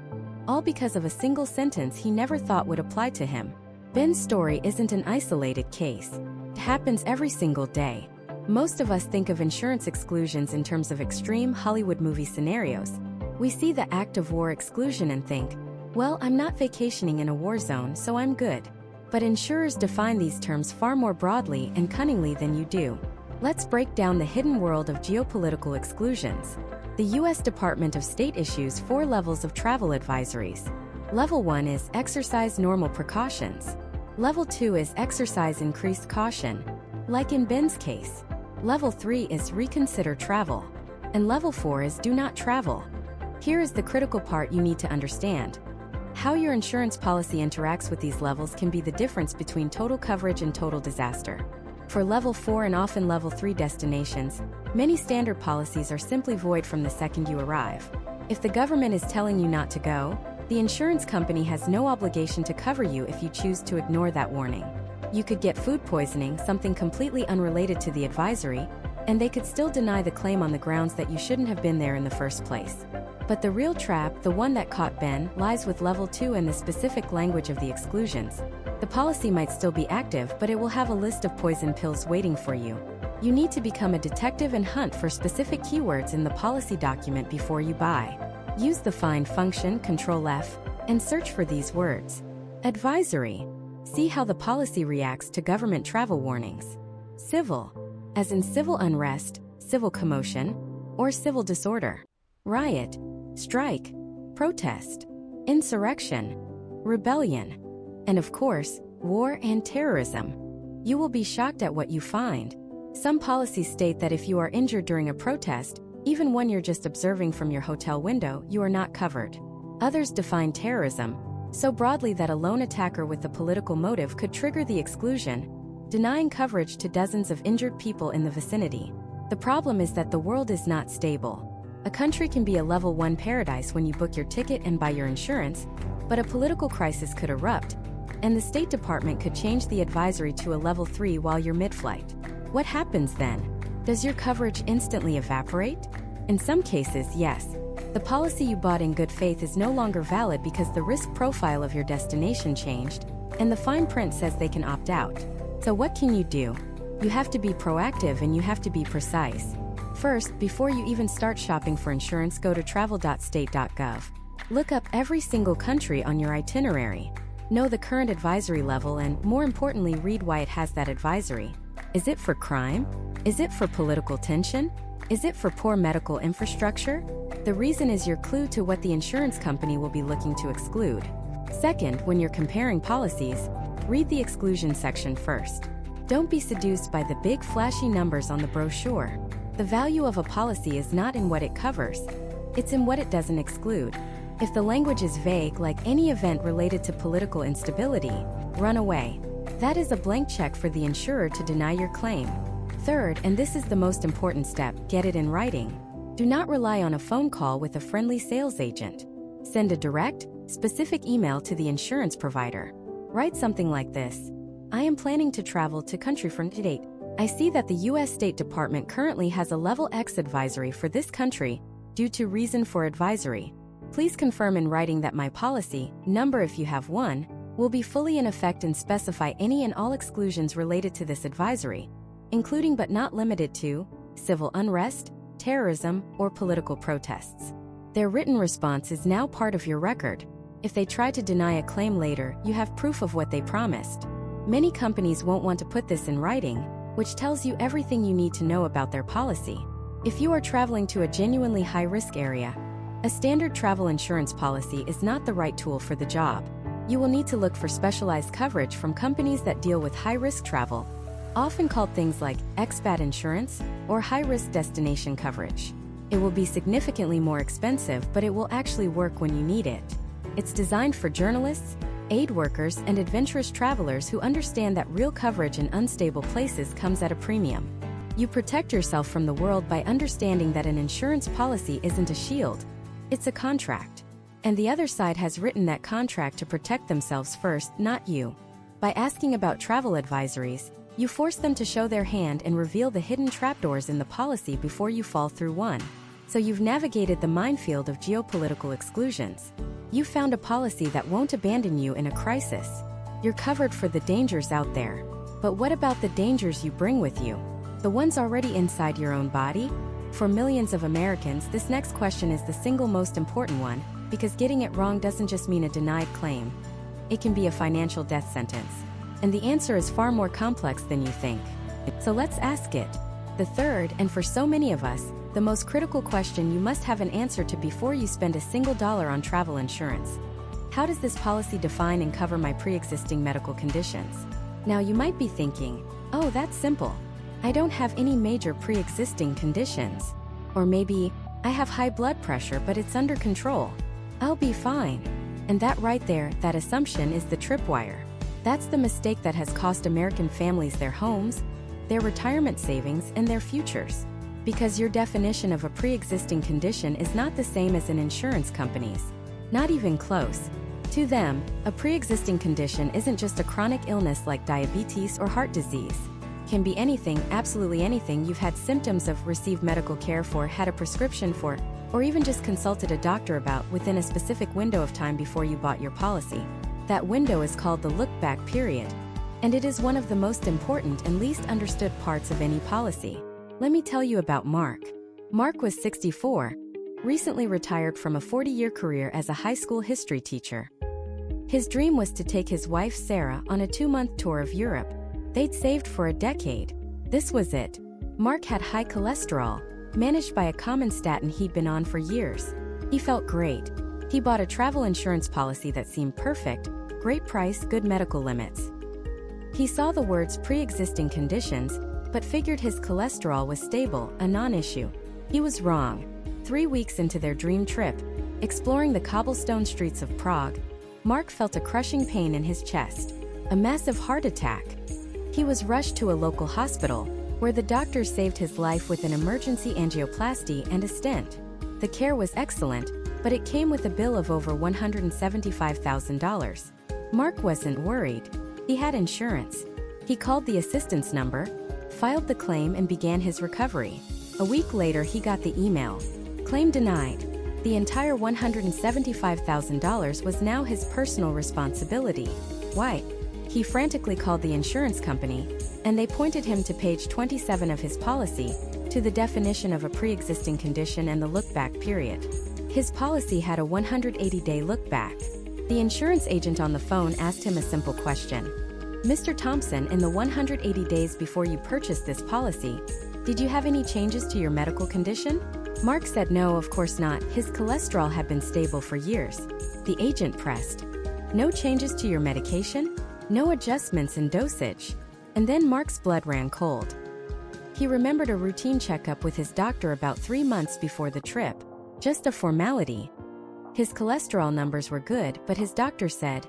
all because of a single sentence he never thought would apply to him. Ben's story isn't an isolated case. It happens every single day. Most of us think of insurance exclusions in terms of extreme Hollywood movie scenarios. We see the act of war exclusion and think, well, I'm not vacationing in a war zone, so I'm good. But insurers define these terms far more broadly and cunningly than you do. Let's break down the hidden world of geopolitical exclusions. The U.S. Department of State issues 4 levels of travel advisories. Level 1 is exercise normal precautions. Level 2 is exercise increased caution, like in Ben's case. Level 3 is reconsider travel. And Level 4 is do not travel. Here is the critical part you need to understand. How your insurance policy interacts with these levels can be the difference between total coverage and total disaster. For Level 4 and often Level 3 destinations, many standard policies are simply void from the second you arrive. If the government is telling you not to go, the insurance company has no obligation to cover you if you choose to ignore that warning. You could get food poisoning, something completely unrelated to the advisory, and they could still deny the claim on the grounds that you shouldn't have been there in the first place. But the real trap, the one that caught Ben, lies with Level 2 and the specific language of the exclusions. The policy might still be active, but it will have a list of poison pills waiting for you. You need to become a detective and hunt for specific keywords in the policy document before you buy. Use the find function, Control F, and search for these words. Advisory. See how the policy reacts to government travel warnings. Civil, as in civil unrest, civil commotion, or civil disorder. Riot, strike, protest, insurrection, rebellion, and of course, war and terrorism. You will be shocked at what you find. Some policies state that if you are injured during a protest, even when you're just observing from your hotel window, you are not covered. Others define terrorism so broadly that a lone attacker with a political motive could trigger the exclusion, denying coverage to dozens of injured people in the vicinity. The problem is that the world is not stable. A country can be a level 1 paradise when you book your ticket and buy your insurance, but a political crisis could erupt, and the State Department could change the advisory to a level 3 while you're mid-flight. What happens then? Does your coverage instantly evaporate? In some cases, yes. The policy you bought in good faith is no longer valid because the risk profile of your destination changed, and the fine print says they can opt out. So what can you do? You have to be proactive and you have to be precise. First, before you even start shopping for insurance, go to travel.state.gov. Look up every single country on your itinerary. Know the current advisory level and, more importantly, read why it has that advisory. Is it for crime? Is it for political tension? Is it for poor medical infrastructure? The reason is your clue to what the insurance company will be looking to exclude. Second, when you're comparing policies, read the exclusion section first. Don't be seduced by the big flashy numbers on the brochure. The value of a policy is not in what it covers, it's in what it doesn't exclude. If the language is vague, like any event related to political instability, run away. That is a blank check for the insurer to deny your claim. Third, and this is the most important step, get it in writing. Do not rely on a phone call with a friendly sales agent. Send a direct, specific email to the insurance provider. Write something like this: I am planning to travel to country from date. I see that the US State Department currently has a level X advisory for this country due to reason for advisory. Please confirm in writing that my policy, number if you have one, will be fully in effect and specify any and all exclusions related to this advisory, including but not limited to civil unrest, terrorism, or political protests. Their written response is now part of your record. If they try to deny a claim later, you have proof of what they promised. Many companies won't want to put this in writing, which tells you everything you need to know about their policy. If you are traveling to a genuinely high-risk area, a standard travel insurance policy is not the right tool for the job. You will need to look for specialized coverage from companies that deal with high-risk travel, often called things like expat insurance or high-risk destination coverage. It will be significantly more expensive, but it will actually work when you need it. It's designed for journalists, aid workers, and adventurous travelers who understand that real coverage in unstable places comes at a premium. You protect yourself from the world by understanding that an insurance policy isn't a shield, it's a contract. And the other side has written that contract to protect themselves first, not you. By asking about travel advisories, you force them to show their hand and reveal the hidden trapdoors in the policy before you fall through one. So you've navigated the minefield of geopolitical exclusions. You found a policy that won't abandon you in a crisis. You're covered for the dangers out there. But what about the dangers you bring with you? The ones already inside your own body? For millions of Americans, this next question is the single most important one, because getting it wrong doesn't just mean a denied claim. It can be a financial death sentence. And the answer is far more complex than you think. So let's ask it. The third, and for so many of us, the most critical question you must have an answer to before you spend a single dollar on travel insurance. How does this policy define and cover my pre-existing medical conditions? Now you might be thinking, oh, that's simple. I don't have any major pre-existing conditions. Or maybe, I have high blood pressure but it's under control. I'll be fine. And that right there, that assumption is the tripwire. That's the mistake that has cost American families their homes, their retirement savings, and their futures. Because your definition of a pre-existing condition is not the same as an insurance company's. Not even close. To them, a pre-existing condition isn't just a chronic illness like diabetes or heart disease. It can be anything, absolutely anything you've had symptoms of, received medical care for, had a prescription for, or even just consulted a doctor about within a specific window of time before you bought your policy. That window is called the look-back period. And it is one of the most important and least understood parts of any policy. Let me tell you about Mark. Mark was 64, recently retired from a 40-year career as a high school history teacher. His dream was to take his wife Sarah on a 2-month tour of Europe. They'd saved for a decade. This was it. Mark had high cholesterol, managed by a common statin he'd been on for years. He felt great. He bought a travel insurance policy that seemed perfect, great price, good medical limits. He saw the words pre-existing conditions, but figured his cholesterol was stable, a non-issue. He was wrong. 3 weeks into their dream trip, exploring the cobblestone streets of Prague, Mark felt a crushing pain in his chest, a massive heart attack. He was rushed to a local hospital, where the doctors saved his life with an emergency angioplasty and a stent. The care was excellent, but it came with a bill of over $175,000. Mark wasn't worried. He had insurance. He called the assistance number, filed the claim, and began his recovery. A week later, he got the email. Claim denied. The entire $175,000 was now his personal responsibility. Why? He frantically called the insurance company, and they pointed him to page 27 of his policy, to the definition of a pre-existing condition and the look-back period. His policy had a 180-day look-back. The insurance agent on the phone asked him a simple question. Mr. Thompson, in the 180 days before you purchased this policy, did you have any changes to your medical condition? Mark said no, of course not. His cholesterol had been stable for years. The agent pressed. No changes to your medication? No adjustments in dosage? And then Mark's blood ran cold. He remembered a routine checkup with his doctor about 3 months before the trip. Just a formality. His cholesterol numbers were good, but his doctor said,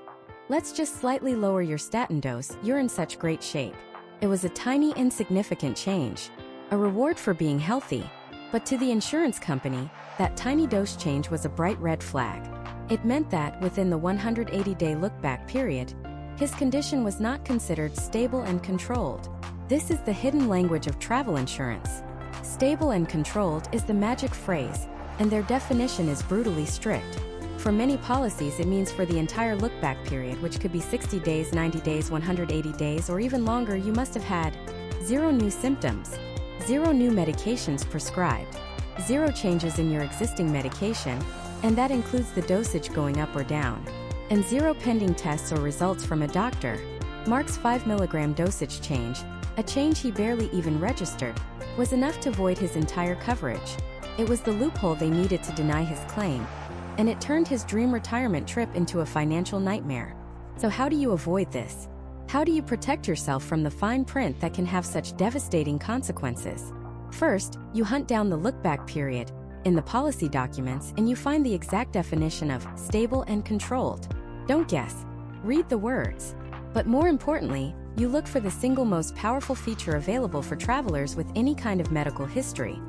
"Let's just slightly lower your statin dose, you're in such great shape." It was a tiny, insignificant change. A reward for being healthy. But to the insurance company, that tiny dose change was a bright red flag. It meant that, within the 180-day look-back period, his condition was not considered stable and controlled. This is the hidden language of travel insurance. Stable and controlled is the magic phrase, and their definition is brutally strict. For many policies, it means for the entire look-back period, which could be 60 days, 90 days, 180 days, or even longer, you must have had 0 new symptoms, 0 new medications prescribed, 0 changes in your existing medication, and that includes the dosage going up or down, and 0 pending tests or results from a doctor. Mark's 5 mg dosage change, a change he barely even registered, was enough to void his entire coverage. It was the loophole they needed to deny his claim, and it turned his dream retirement trip into a financial nightmare. So how do you avoid this? How do you protect yourself from the fine print that can have such devastating consequences? First, you hunt down the look-back period in the policy documents, and you find the exact definition of stable and controlled. Don't guess. Read the words. But more importantly, you look for the single most powerful feature available for travelers with any kind of medical history: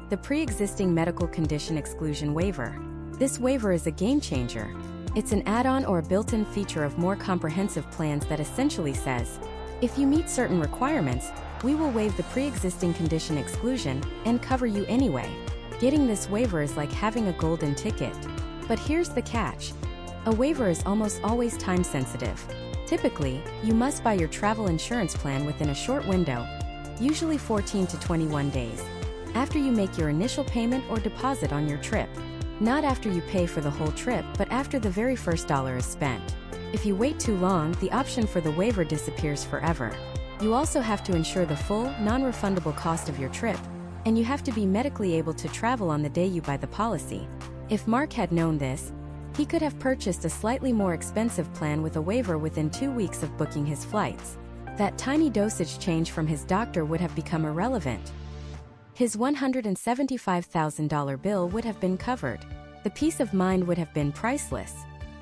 the pre-existing medical condition exclusion waiver. This waiver is a game changer. It's an add-on or a built-in feature of more comprehensive plans that essentially says, if you meet certain requirements, we will waive the pre-existing condition exclusion and cover you anyway. Getting this waiver is like having a golden ticket. But here's the catch. A waiver is almost always time-sensitive. Typically, you must buy your travel insurance plan within a short window, usually 14 to 21 days, after you make your initial payment or deposit on your trip. Not after you pay for the whole trip, but after the very first dollar is spent. If you wait too long, the option for the waiver disappears forever. You also have to insure the full, non-refundable cost of your trip, and you have to be medically able to travel on the day you buy the policy. If Mark had known this, he could have purchased a slightly more expensive plan with a waiver within 2 weeks of booking his flights. That tiny dosage change from his doctor would have become irrelevant. His $175,000 bill would have been covered. The peace of mind would have been priceless.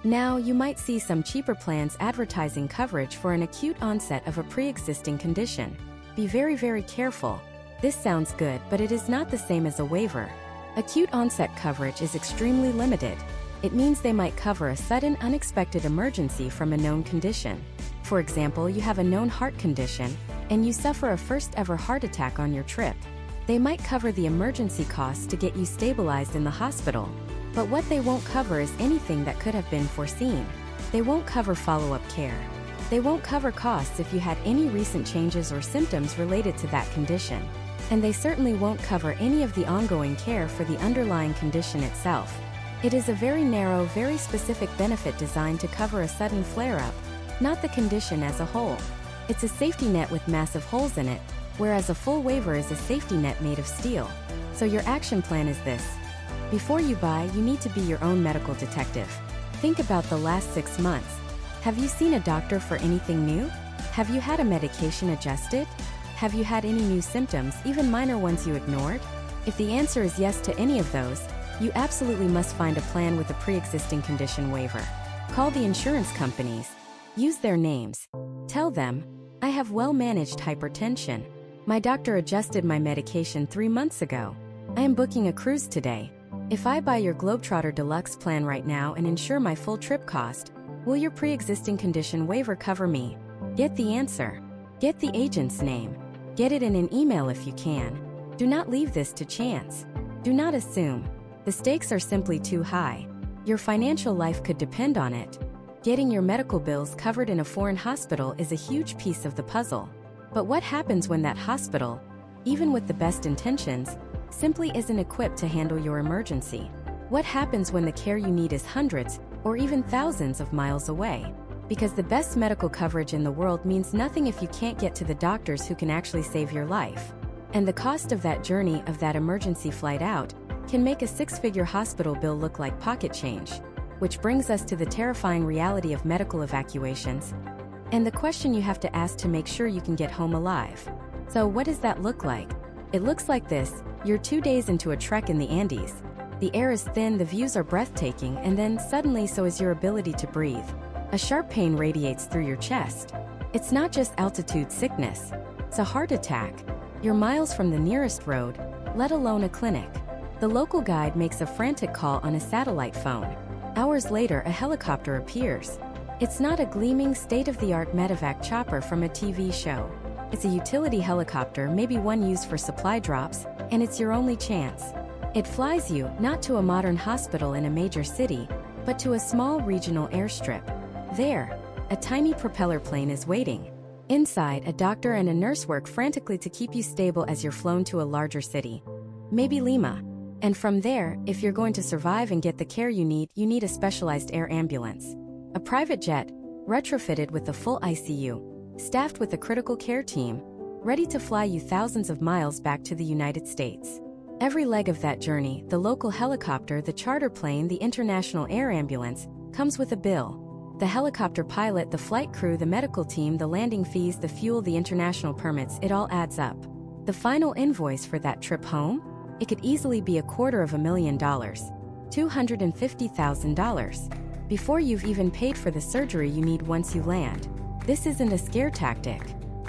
Now, you might see some cheaper plans advertising coverage for an acute onset of a pre-existing condition. Be very, very careful. This sounds good, but it is not the same as a waiver. Acute onset coverage is extremely limited. It means they might cover a sudden, unexpected emergency from a known condition. For example, you have a known heart condition, and you suffer a first-ever heart attack on your trip. They might cover the emergency costs to get you stabilized in the hospital. But what they won't cover is anything that could have been foreseen. They won't cover follow-up care. They won't cover costs if you had any recent changes or symptoms related to that condition. And they certainly won't cover any of the ongoing care for the underlying condition itself. It is a very narrow, very specific benefit designed to cover a sudden flare-up, not the condition as a whole. It's a safety net with massive holes in it, whereas a full waiver is a safety net made of steel. So your action plan is this. Before you buy, you need to be your own medical detective. Think about the last 6 months. Have you seen a doctor for anything new? Have you had a medication adjusted? Have you had any new symptoms, even minor ones you ignored? If the answer is yes to any of those, you absolutely must find a plan with a pre-existing condition waiver. Call the insurance companies. Use their names. Tell them, I have well-managed hypertension. My doctor adjusted my medication 3 months ago. I am booking a cruise today. If I buy your Globetrotter Deluxe plan right now and insure my full trip cost, will your pre-existing condition waiver cover me? Get the answer. Get the agent's name. Get it in an email if you can. Do not leave this to chance. Do not assume. The stakes are simply too high. Your financial life could depend on it. Getting your medical bills covered in a foreign hospital is a huge piece of the puzzle. But what happens when that hospital, even with the best intentions, simply isn't equipped to handle your emergency? What happens when the care you need is hundreds or even thousands of miles away? Because the best medical coverage in the world means nothing if you can't get to the doctors who can actually save your life. And the cost of that journey, of that emergency flight out, can make a 6-figure hospital bill look like pocket change. Which brings us to the terrifying reality of medical evacuations, and the question you have to ask to make sure you can get home alive. So what does that look like? It looks like this. You're 2 days into a trek in the Andes. The air is thin, the views are breathtaking, and then suddenly so is your ability to breathe. A sharp pain radiates through your chest. It's not just altitude sickness. It's a heart attack. You're miles from the nearest road, let alone a clinic. The local guide makes a frantic call on a satellite phone. Hours later, a helicopter appears. It's not a gleaming, state-of-the-art medevac chopper from a TV show. It's a utility helicopter, maybe one used for supply drops, and it's your only chance. It flies you, not to a modern hospital in a major city, but to a small regional airstrip. There, a tiny propeller plane is waiting. Inside, a doctor and a nurse work frantically to keep you stable as you're flown to a larger city. Maybe Lima. And from there, if you're going to survive and get the care you need a specialized air ambulance. A private jet, retrofitted with a full ICU, staffed with a critical care team, ready to fly you thousands of miles back to the United States. Every leg of that journey, the local helicopter, the charter plane, the international air ambulance, comes with a bill. The helicopter pilot, the flight crew, the medical team, the landing fees, the fuel, the international permits, it all adds up. The final invoice for that trip home? It could easily be $250,000, $250,000. Before you've even paid for the surgery you need once you land. This isn't a scare tactic.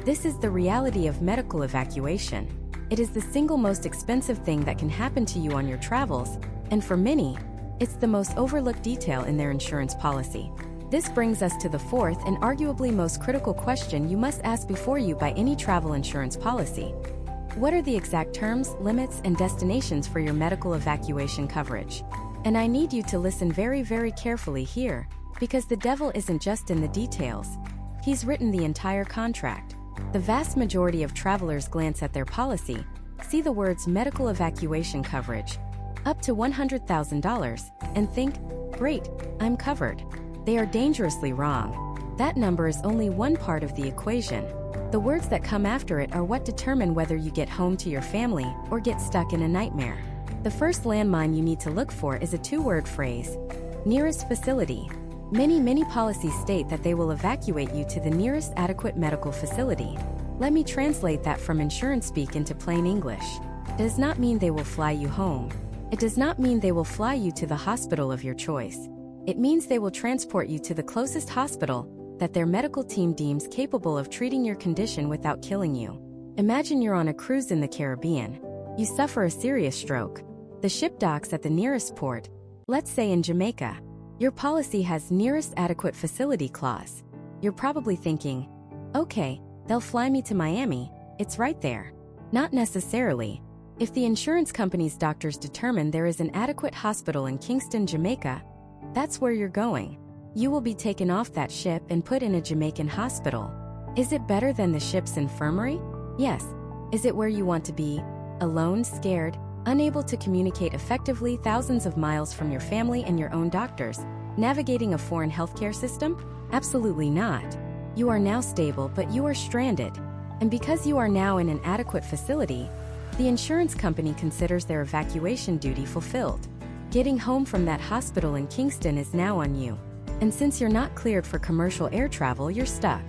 This is the reality of medical evacuation. It is the single most expensive thing that can happen to you on your travels, and for many, it's the most overlooked detail in their insurance policy. This brings us to the fourth and arguably most critical question you must ask before you buy any travel insurance policy. What are the exact terms, limits, and destinations for your medical evacuation coverage? And I need you to listen very, very carefully here, because the devil isn't just in the details. He's written the entire contract. The vast majority of travelers glance at their policy, see the words medical evacuation coverage, up to $100,000, and think, great, I'm covered. They are dangerously wrong. That number is only one part of the equation. The words that come after it are what determine whether you get home to your family or get stuck in a nightmare. The first landmine you need to look for is a 2-word phrase: nearest facility. Many policies state that they will evacuate you to the nearest adequate medical facility. Let me translate that from insurance speak into plain English. It does not mean they will fly you home. It does not mean they will fly you to the hospital of your choice. It means they will transport you to the closest hospital that their medical team deems capable of treating your condition without killing you. Imagine you're on a cruise in the Caribbean. You suffer a serious stroke. The ship docks at the nearest port, let's say in Jamaica. Your policy has nearest adequate facility clause. You're probably thinking, okay, they'll fly me to Miami, it's right there. Not necessarily. If the insurance company's doctors determine there is an adequate hospital in Kingston, Jamaica, that's where you're going. You will be taken off that ship and put in a Jamaican hospital. Is it better than the ship's infirmary? Yes. Is it where you want to be? Alone, scared, unable to communicate effectively, thousands of miles from your family and your own doctors, navigating a foreign healthcare system? Absolutely not. You are now stable, but you are stranded. And because you are now in an adequate facility, the insurance company considers their evacuation duty fulfilled. Getting home from that hospital in Kingston is now on you. And since you're not cleared for commercial air travel, you're stuck.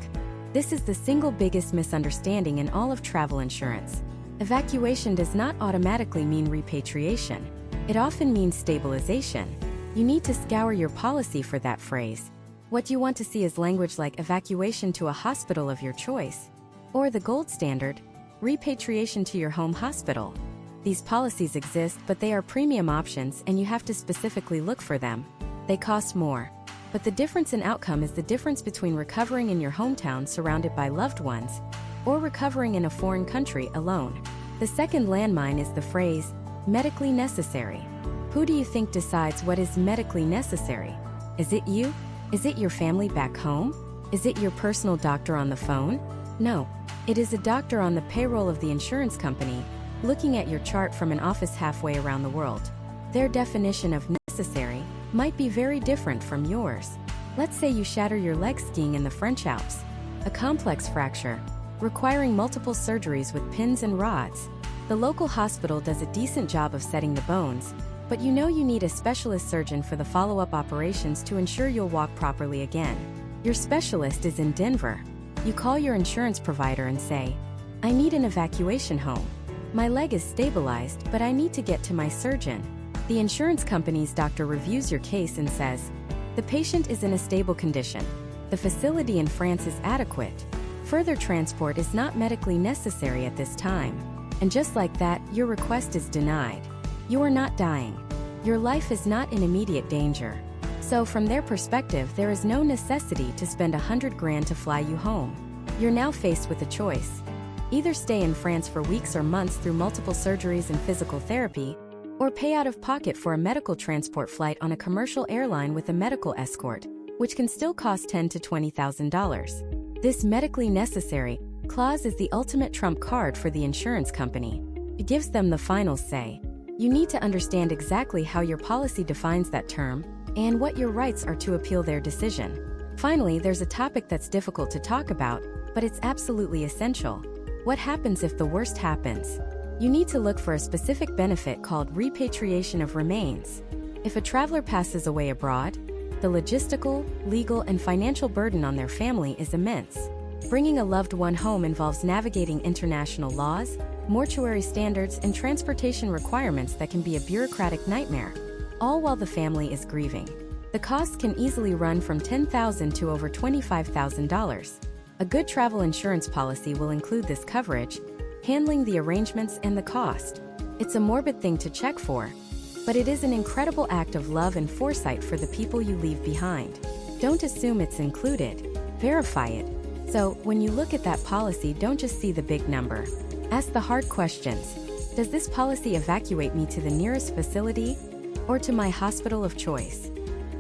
This is the single biggest misunderstanding in all of travel insurance. Evacuation does not automatically mean repatriation. It often means stabilization. You need to scour your policy for that phrase. What you want to see is language like evacuation to a hospital of your choice, or the gold standard, repatriation to your home hospital. These policies exist, but they are premium options and you have to specifically look for them. They cost more. But the difference in outcome is the difference between recovering in your hometown surrounded by loved ones, or recovering in a foreign country alone. The second landmine is the phrase, medically necessary. Who do you think decides what is medically necessary? Is it you? Is it your family back home? Is it your personal doctor on the phone? No. It is a doctor on the payroll of the insurance company, looking at your chart from an office halfway around the world. Their definition of necessary might be very different from yours. Let's say you shatter your leg skiing in the French Alps, a complex fracture, requiring multiple surgeries with pins and rods. The local hospital does a decent job of setting the bones, but you know you need a specialist surgeon for the follow-up operations to ensure you'll walk properly again. Your specialist is in Denver. You call your insurance provider and say, "I need an evacuation home. My leg is stabilized, but I need to get to my surgeon." The insurance company's doctor reviews your case and says, "The patient is in a stable condition. The facility in France is adequate. Further transport is not medically necessary at this time." And just like that, your request is denied. You are not dying. Your life is not in immediate danger. So from their perspective, there is no necessity to spend $100,000 to fly you home. You're now faced with a choice. Either stay in France for weeks or months through multiple surgeries and physical therapy, or pay out of pocket for a medical transport flight on a commercial airline with a medical escort, which can still cost $10,000 to $20,000. This medically necessary clause is the ultimate trump card for the insurance company. It gives them the final say. You need to understand exactly how your policy defines that term, and what your rights are to appeal their decision. Finally, there's a topic that's difficult to talk about, but it's absolutely essential. What happens if the worst happens? You need to look for a specific benefit called repatriation of remains. If a traveler passes away abroad, the logistical, legal, and financial burden on their family is immense. Bringing a loved one home involves navigating international laws, mortuary standards, and transportation requirements that can be a bureaucratic nightmare, all while the family is grieving. The cost can easily run from $10,000 to over $25,000. A good travel insurance policy will include this coverage, handling the arrangements and the cost. It's a morbid thing to check for, but it is an incredible act of love and foresight for the people you leave behind. Don't assume it's included. Verify it. So, when you look at that policy, don't just see the big number. Ask the hard questions. Does this policy evacuate me to the nearest facility, or to my hospital of choice?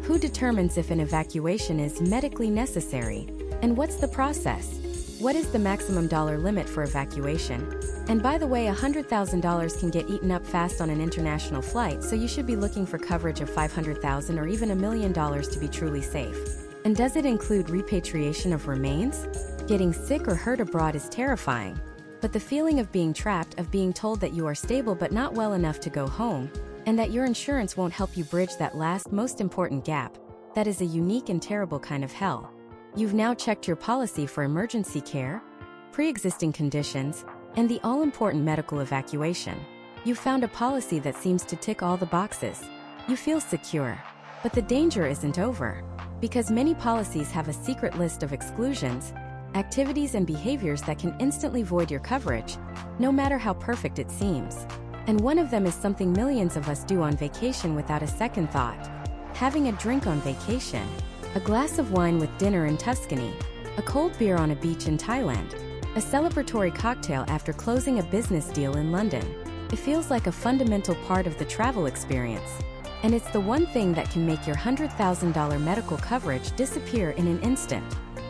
Who determines if an evacuation is medically necessary? And what's the process? What is the maximum dollar limit for evacuation? And by the way, $100,000 can get eaten up fast on an international flight, so you should be looking for coverage of $500,000 or even $1 million to be truly safe. And does it include repatriation of remains? Getting sick or hurt abroad is terrifying. But the feeling of being trapped, of being told that you are stable but not well enough to go home, and that your insurance won't help you bridge that last, most important gap, that is a unique and terrible kind of hell. You've now checked your policy for emergency care, pre-existing conditions, and the all-important medical evacuation. You've found a policy that seems to tick all the boxes. You feel secure. But the danger isn't over. Because many policies have a secret list of exclusions, activities and behaviors that can instantly void your coverage, no matter how perfect it seems. And one of them is something millions of us do on vacation without a second thought. Having a drink on vacation. A glass of wine with dinner in Tuscany, a cold beer on a beach in Thailand, a celebratory cocktail after closing a business deal in London. It feels like a fundamental part of the travel experience. And it's the one thing that can make your $100,000 medical coverage disappear in an instant.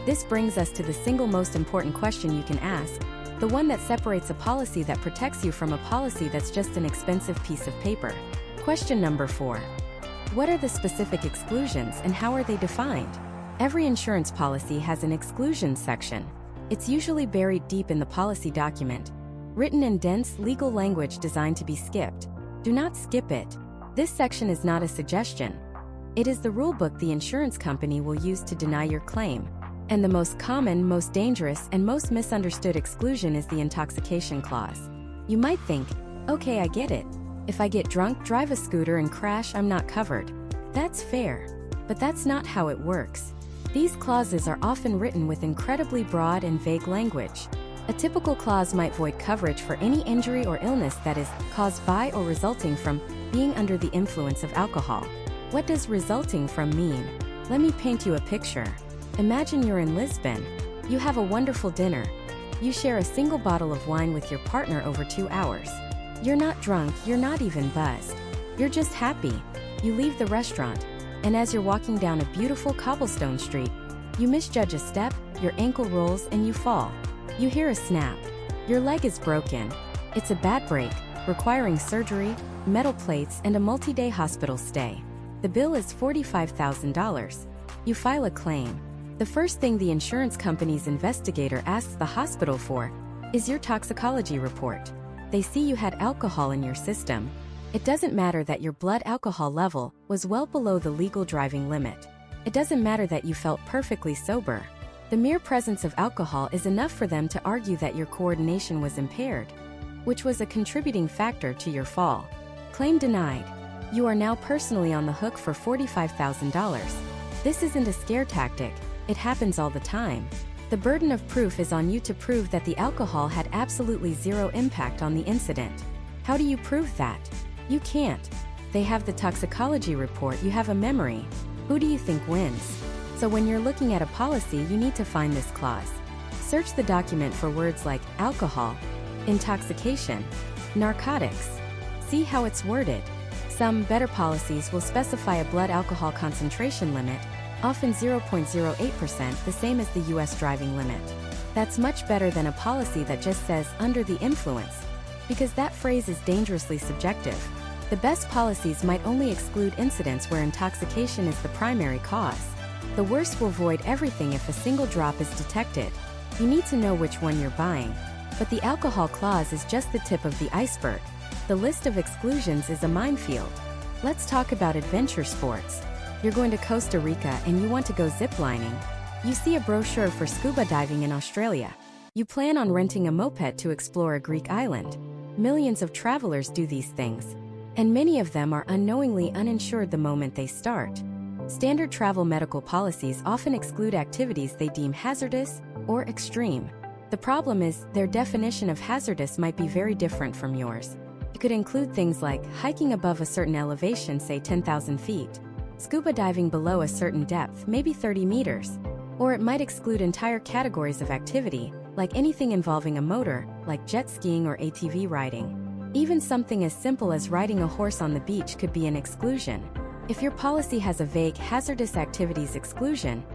This brings us to the single most important question you can ask, the one that separates a policy that protects you from a policy that's just an expensive piece of paper. Question number 4. What are the specific exclusions and how are they defined? Every insurance policy has an exclusions section. It's usually buried deep in the policy document, written in dense legal language designed to be skipped. Do not skip it. This section is not a suggestion. It is the rulebook the insurance company will use to deny your claim. And the most common, most dangerous, and most misunderstood exclusion is the intoxication clause. You might think, okay, I get it. If I get drunk, drive a scooter, and crash, I'm not covered. That's fair. But that's not how it works. These clauses are often written with incredibly broad and vague language. A typical clause might void coverage for any injury or illness that is caused by or resulting from being under the influence of alcohol. What does resulting from mean? Let me paint you a picture. Imagine you're in Lisbon. You have a wonderful dinner. You share a single bottle of wine with your partner over 2 hours. You're not drunk, you're not even buzzed. You're just happy. You leave the restaurant, and as you're walking down a beautiful cobblestone street, you misjudge a step, your ankle rolls, and you fall. You hear a snap. Your leg is broken. It's a bad break, requiring surgery, metal plates, and a multi-day hospital stay. The bill is $45,000. You file a claim. The first thing the insurance company's investigator asks the hospital for is your toxicology report. They see you had alcohol in your system. It doesn't matter that your blood alcohol level was well below the legal driving limit. It doesn't matter that you felt perfectly sober. The mere presence of alcohol is enough for them to argue that your coordination was impaired, which was a contributing factor to your fall. Claim denied. You are now personally on the hook for $45,000. This isn't a scare tactic. It happens all the time. The burden of proof is on you to prove that the alcohol had absolutely zero impact on the incident. How do you prove that? You can't. They have the toxicology report, you have a memory. Who do you think wins? So when you're looking at a policy, you need to find this clause. Search the document for words like alcohol, intoxication, narcotics. See how it's worded. Some better policies will specify a blood alcohol concentration limit, often 0.08%, the same as the US driving limit. That's much better than a policy that just says under the influence, because that phrase is dangerously subjective. The best policies might only exclude incidents where intoxication is the primary cause. The worst will void everything if a single drop is detected. You need to know which one you're buying. But the alcohol clause is just the tip of the iceberg. The list of exclusions is a minefield. Let's talk about adventure sports. You're going to Costa Rica and you want to go ziplining. You see a brochure for scuba diving in Australia. You plan on renting a moped to explore a Greek island. Millions of travelers do these things, and many of them are unknowingly uninsured the moment they start. Standard travel medical policies often exclude activities they deem hazardous or extreme. The problem is, their definition of hazardous might be very different from yours. It could include things like hiking above a certain elevation, say 10,000 feet, scuba diving below a certain depth, maybe 30 meters, or it might exclude entire categories of activity, like anything involving a motor, like jet skiing or ATV riding. Even something as simple as riding a horse on the beach could be an exclusion. If your policy has a vague hazardous activities exclusion,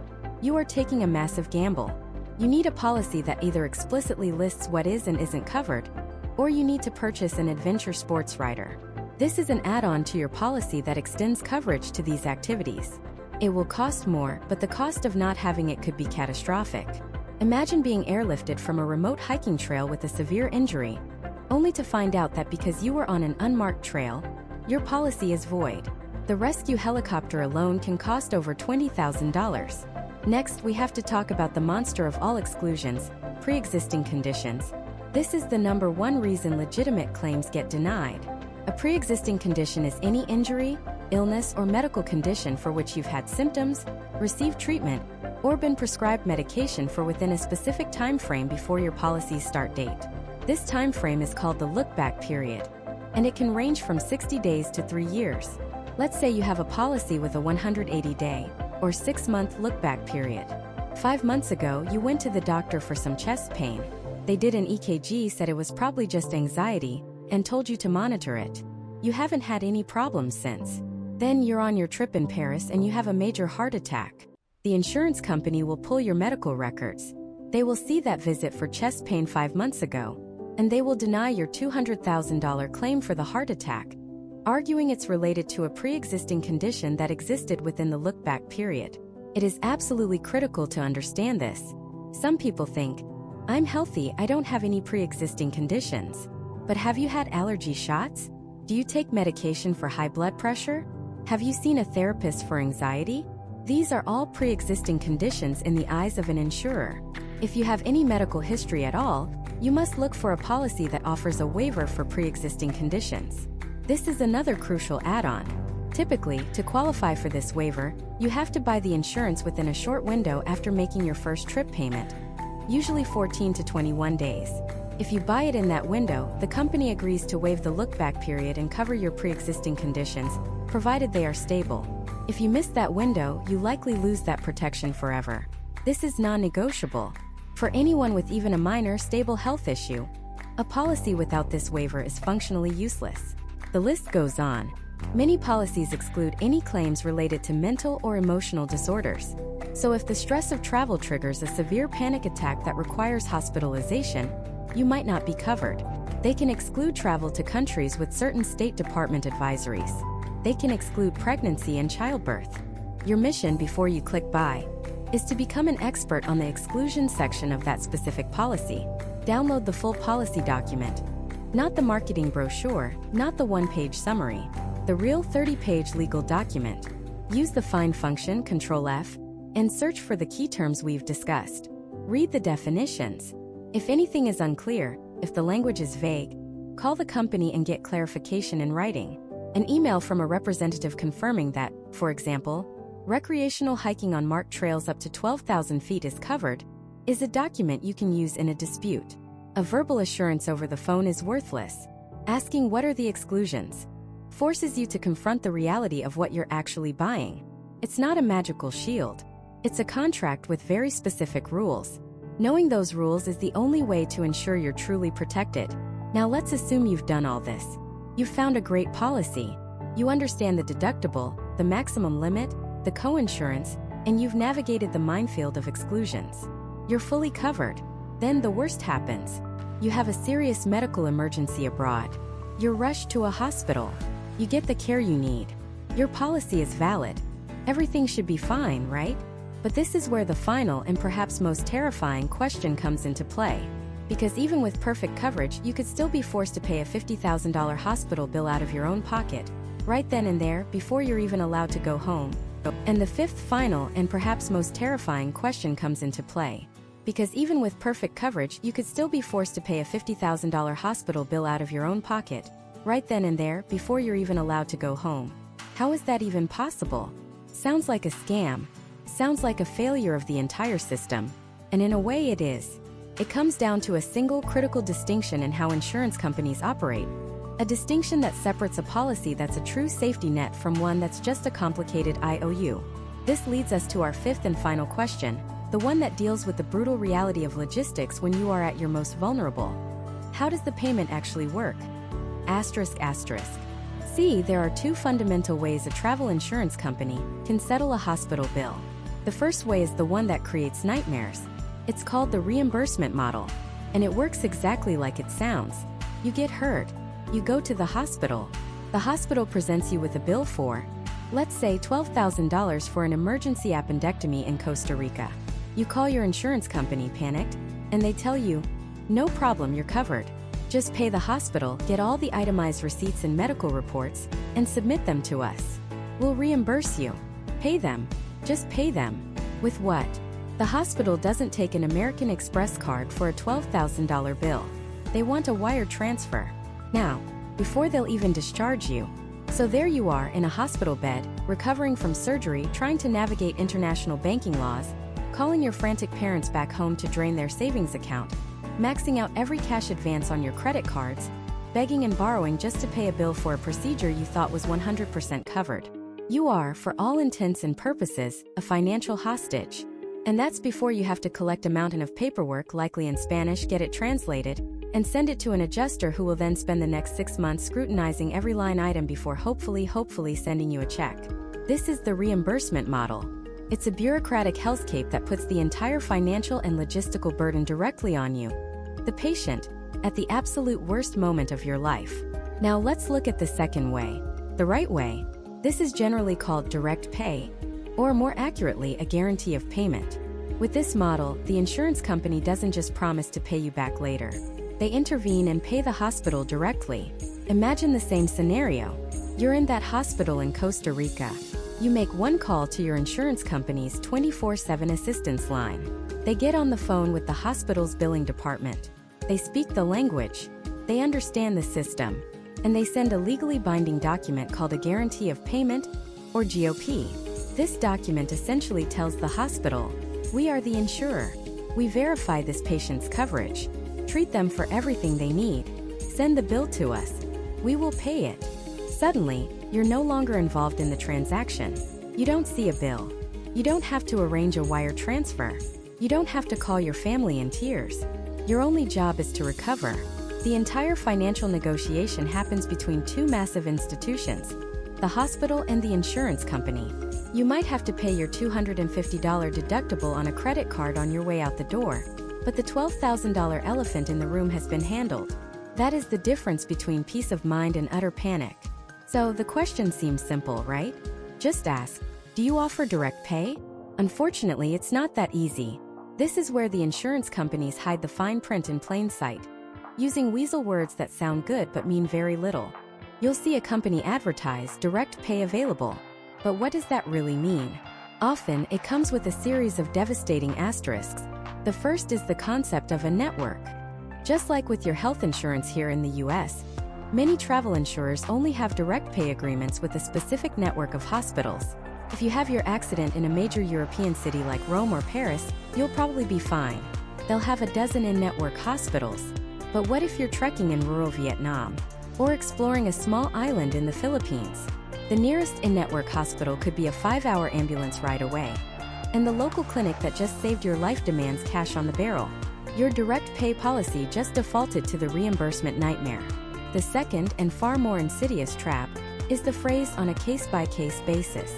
you are taking a massive gamble. You need a policy that either explicitly lists what is and isn't covered, or you need to purchase an adventure sports rider. This is an add-on to your policy that extends coverage to these activities. It will cost more, but the cost of not having it could be catastrophic. Imagine being airlifted from a remote hiking trail with a severe injury, only to find out that because you were on an unmarked trail, your policy is void. The rescue helicopter alone can cost over $20,000. Next, we have to talk about the monster of all exclusions, pre-existing conditions. This is the #1 reason legitimate claims get denied. A pre-existing condition is any injury, illness, or medical condition for which you've had symptoms, received treatment, or been prescribed medication for within a specific time frame before your policy's start date. This time frame is called the look-back period, and it can range from 60 days to 3 years. Let's say you have a policy with a 180-day or 6-month look-back period. 5 months ago, you went to the doctor for some chest pain. They did an EKG, said it was probably just anxiety, and told you to monitor it. You haven't had any problems since. Then you're on your trip in Paris and you have a major heart attack. The insurance company will pull your medical records. They will see that visit for chest pain 5 months ago, and they will deny your $200,000 claim for the heart attack, arguing it's related to a pre-existing condition that existed within the look-back period. It is absolutely critical to understand this. Some people think, I'm healthy, I don't have any pre-existing conditions. But have you had allergy shots? Do you take medication for high blood pressure? Have you seen a therapist for anxiety? These are all pre-existing conditions in the eyes of an insurer. If you have any medical history at all, you must look for a policy that offers a waiver for pre-existing conditions. This is another crucial add-on. Typically, to qualify for this waiver, you have to buy the insurance within a short window after making your first trip payment, usually 14 to 21 days. If you buy it in that window, the company agrees to waive the look-back period and cover your pre-existing conditions, provided they are stable. If you miss that window, you likely lose that protection forever. This is non-negotiable. For anyone with even a minor, stable health issue, a policy without this waiver is functionally useless. The list goes on. Many policies exclude any claims related to mental or emotional disorders. So if the stress of travel triggers a severe panic attack that requires hospitalization, you might not be covered. They can exclude travel to countries with certain State Department advisories. They can exclude pregnancy and childbirth. Your mission before you click buy is to become an expert on the exclusion section of that specific policy. Download the full policy document. Not the marketing brochure, not the one-page summary. The real 30-page legal document. Use the find function, Control F, and search for the key terms we've discussed. Read the definitions. If anything is unclear, if the language is vague, call the company and get clarification in writing. An email from a representative confirming that, for example, recreational hiking on marked trails up to 12,000 feet is covered, is a document you can use in a dispute. A verbal assurance over the phone is worthless. Asking what are the exclusions forces you to confront the reality of what you're actually buying. It's not a magical shield. It's a contract with very specific rules. Knowing those rules is the only way to ensure you're truly protected. Now let's assume you've done all this. You've found a great policy. You understand the deductible, the maximum limit, the co-insurance, and you've navigated the minefield of exclusions. You're fully covered. Then the worst happens. You have a serious medical emergency abroad. You're rushed to a hospital. You get the care you need. Your policy is valid. Everything should be fine, right? But this is where the final and perhaps most terrifying question comes into play. Because even with perfect coverage, you could still be forced to pay a $50,000 hospital bill out of your own pocket, right then and there, before you're even allowed to go home. And the fifth, final, and perhaps most terrifying question comes into play. Because even with perfect coverage, you could still be forced to pay a $50,000 hospital bill out of your own pocket, right then and there, before you're even allowed to go home. How is that even possible? Sounds like a scam. Sounds like a failure of the entire system. And in a way it is. It comes down to a single critical distinction in how insurance companies operate. A distinction that separates a policy that's a true safety net from one that's just a complicated IOU. This leads us to our fifth and final question, the one that deals with the brutal reality of logistics when you are at your most vulnerable. How does the payment actually work? Asterisk, asterisk. See, there are two fundamental ways a travel insurance company can settle a hospital bill. The first way is the one that creates nightmares. It's called the reimbursement model, and it works exactly like it sounds. You get hurt. You go to the hospital. The hospital presents you with a bill for, let's say, $12,000 for an emergency appendectomy in Costa Rica. You call your insurance company panicked, and they tell you, no problem, you're covered. Just pay the hospital, get all the itemized receipts and medical reports, and submit them to us. We'll reimburse you. Pay them. Just pay them. With what? The hospital doesn't take an American Express card for a $12,000 bill. They want a wire transfer. Now, before they'll even discharge you. So there you are in a hospital bed, recovering from surgery, trying to navigate international banking laws, calling your frantic parents back home to drain their savings account, maxing out every cash advance on your credit cards, begging and borrowing just to pay a bill for a procedure you thought was 100% covered. You are, for all intents and purposes, a financial hostage. And that's before you have to collect a mountain of paperwork, likely in Spanish, get it translated, and send it to an adjuster who will then spend the next 6 months scrutinizing every line item before hopefully sending you a check. This is the reimbursement model. It's a bureaucratic hellscape that puts the entire financial and logistical burden directly on you, the patient, at the absolute worst moment of your life. Now let's look at the second way, the right way. This is generally called direct pay, or more accurately, a guarantee of payment. With this model, the insurance company doesn't just promise to pay you back later. They intervene and pay the hospital directly. Imagine the same scenario. You're in that hospital in Costa Rica. You make one call to your insurance company's 24/7 assistance line. They get on the phone with the hospital's billing department. They speak the language. They understand the system. And they send a legally binding document called a Guarantee of Payment, or GOP. This document essentially tells the hospital, we are the insurer. We verify this patient's coverage. Treat them for everything they need. Send the bill to us. We will pay it. Suddenly, you're no longer involved in the transaction. You don't see a bill. You don't have to arrange a wire transfer. You don't have to call your family in tears. Your only job is to recover. The entire financial negotiation happens between two massive institutions, the hospital and the insurance company. You might have to pay your $250 deductible on a credit card on your way out the door, but the $12,000 elephant in the room has been handled. That is the difference between peace of mind and utter panic. So the question seems simple, right? Just ask, do you offer direct pay? Unfortunately, it's not that easy. This is where the insurance companies hide the fine print in plain sight, using weasel words that sound good but mean very little. You'll see a company advertise direct pay available. But what does that really mean? Often, it comes with a series of devastating asterisks. The first is the concept of a network. Just like with your health insurance here in the US, many travel insurers only have direct pay agreements with a specific network of hospitals. If you have your accident in a major European city like Rome or Paris, you'll probably be fine. They'll have a dozen in-network hospitals. But what if you're trekking in rural Vietnam? Or exploring a small island in the Philippines? The nearest in-network hospital could be a 5-hour ambulance ride away. And the local clinic that just saved your life demands cash on the barrel. Your direct pay policy just defaulted to the reimbursement nightmare. The second and far more insidious trap is the phrase on a case-by-case basis.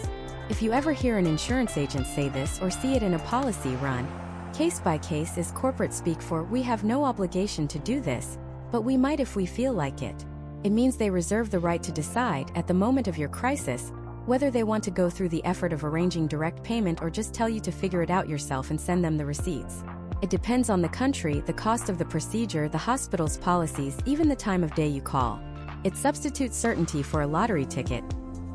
If you ever hear an insurance agent say this or see it in a policy run, case-by-case is corporate speak for we have no obligation to do this, but we might if we feel like it. It means they reserve the right to decide at the moment of your crisis whether they want to go through the effort of arranging direct payment or just tell you to figure it out yourself and send them the receipts. It depends on the country, the cost of the procedure, the hospital's policies, even the time of day you call. It substitutes certainty for a lottery ticket,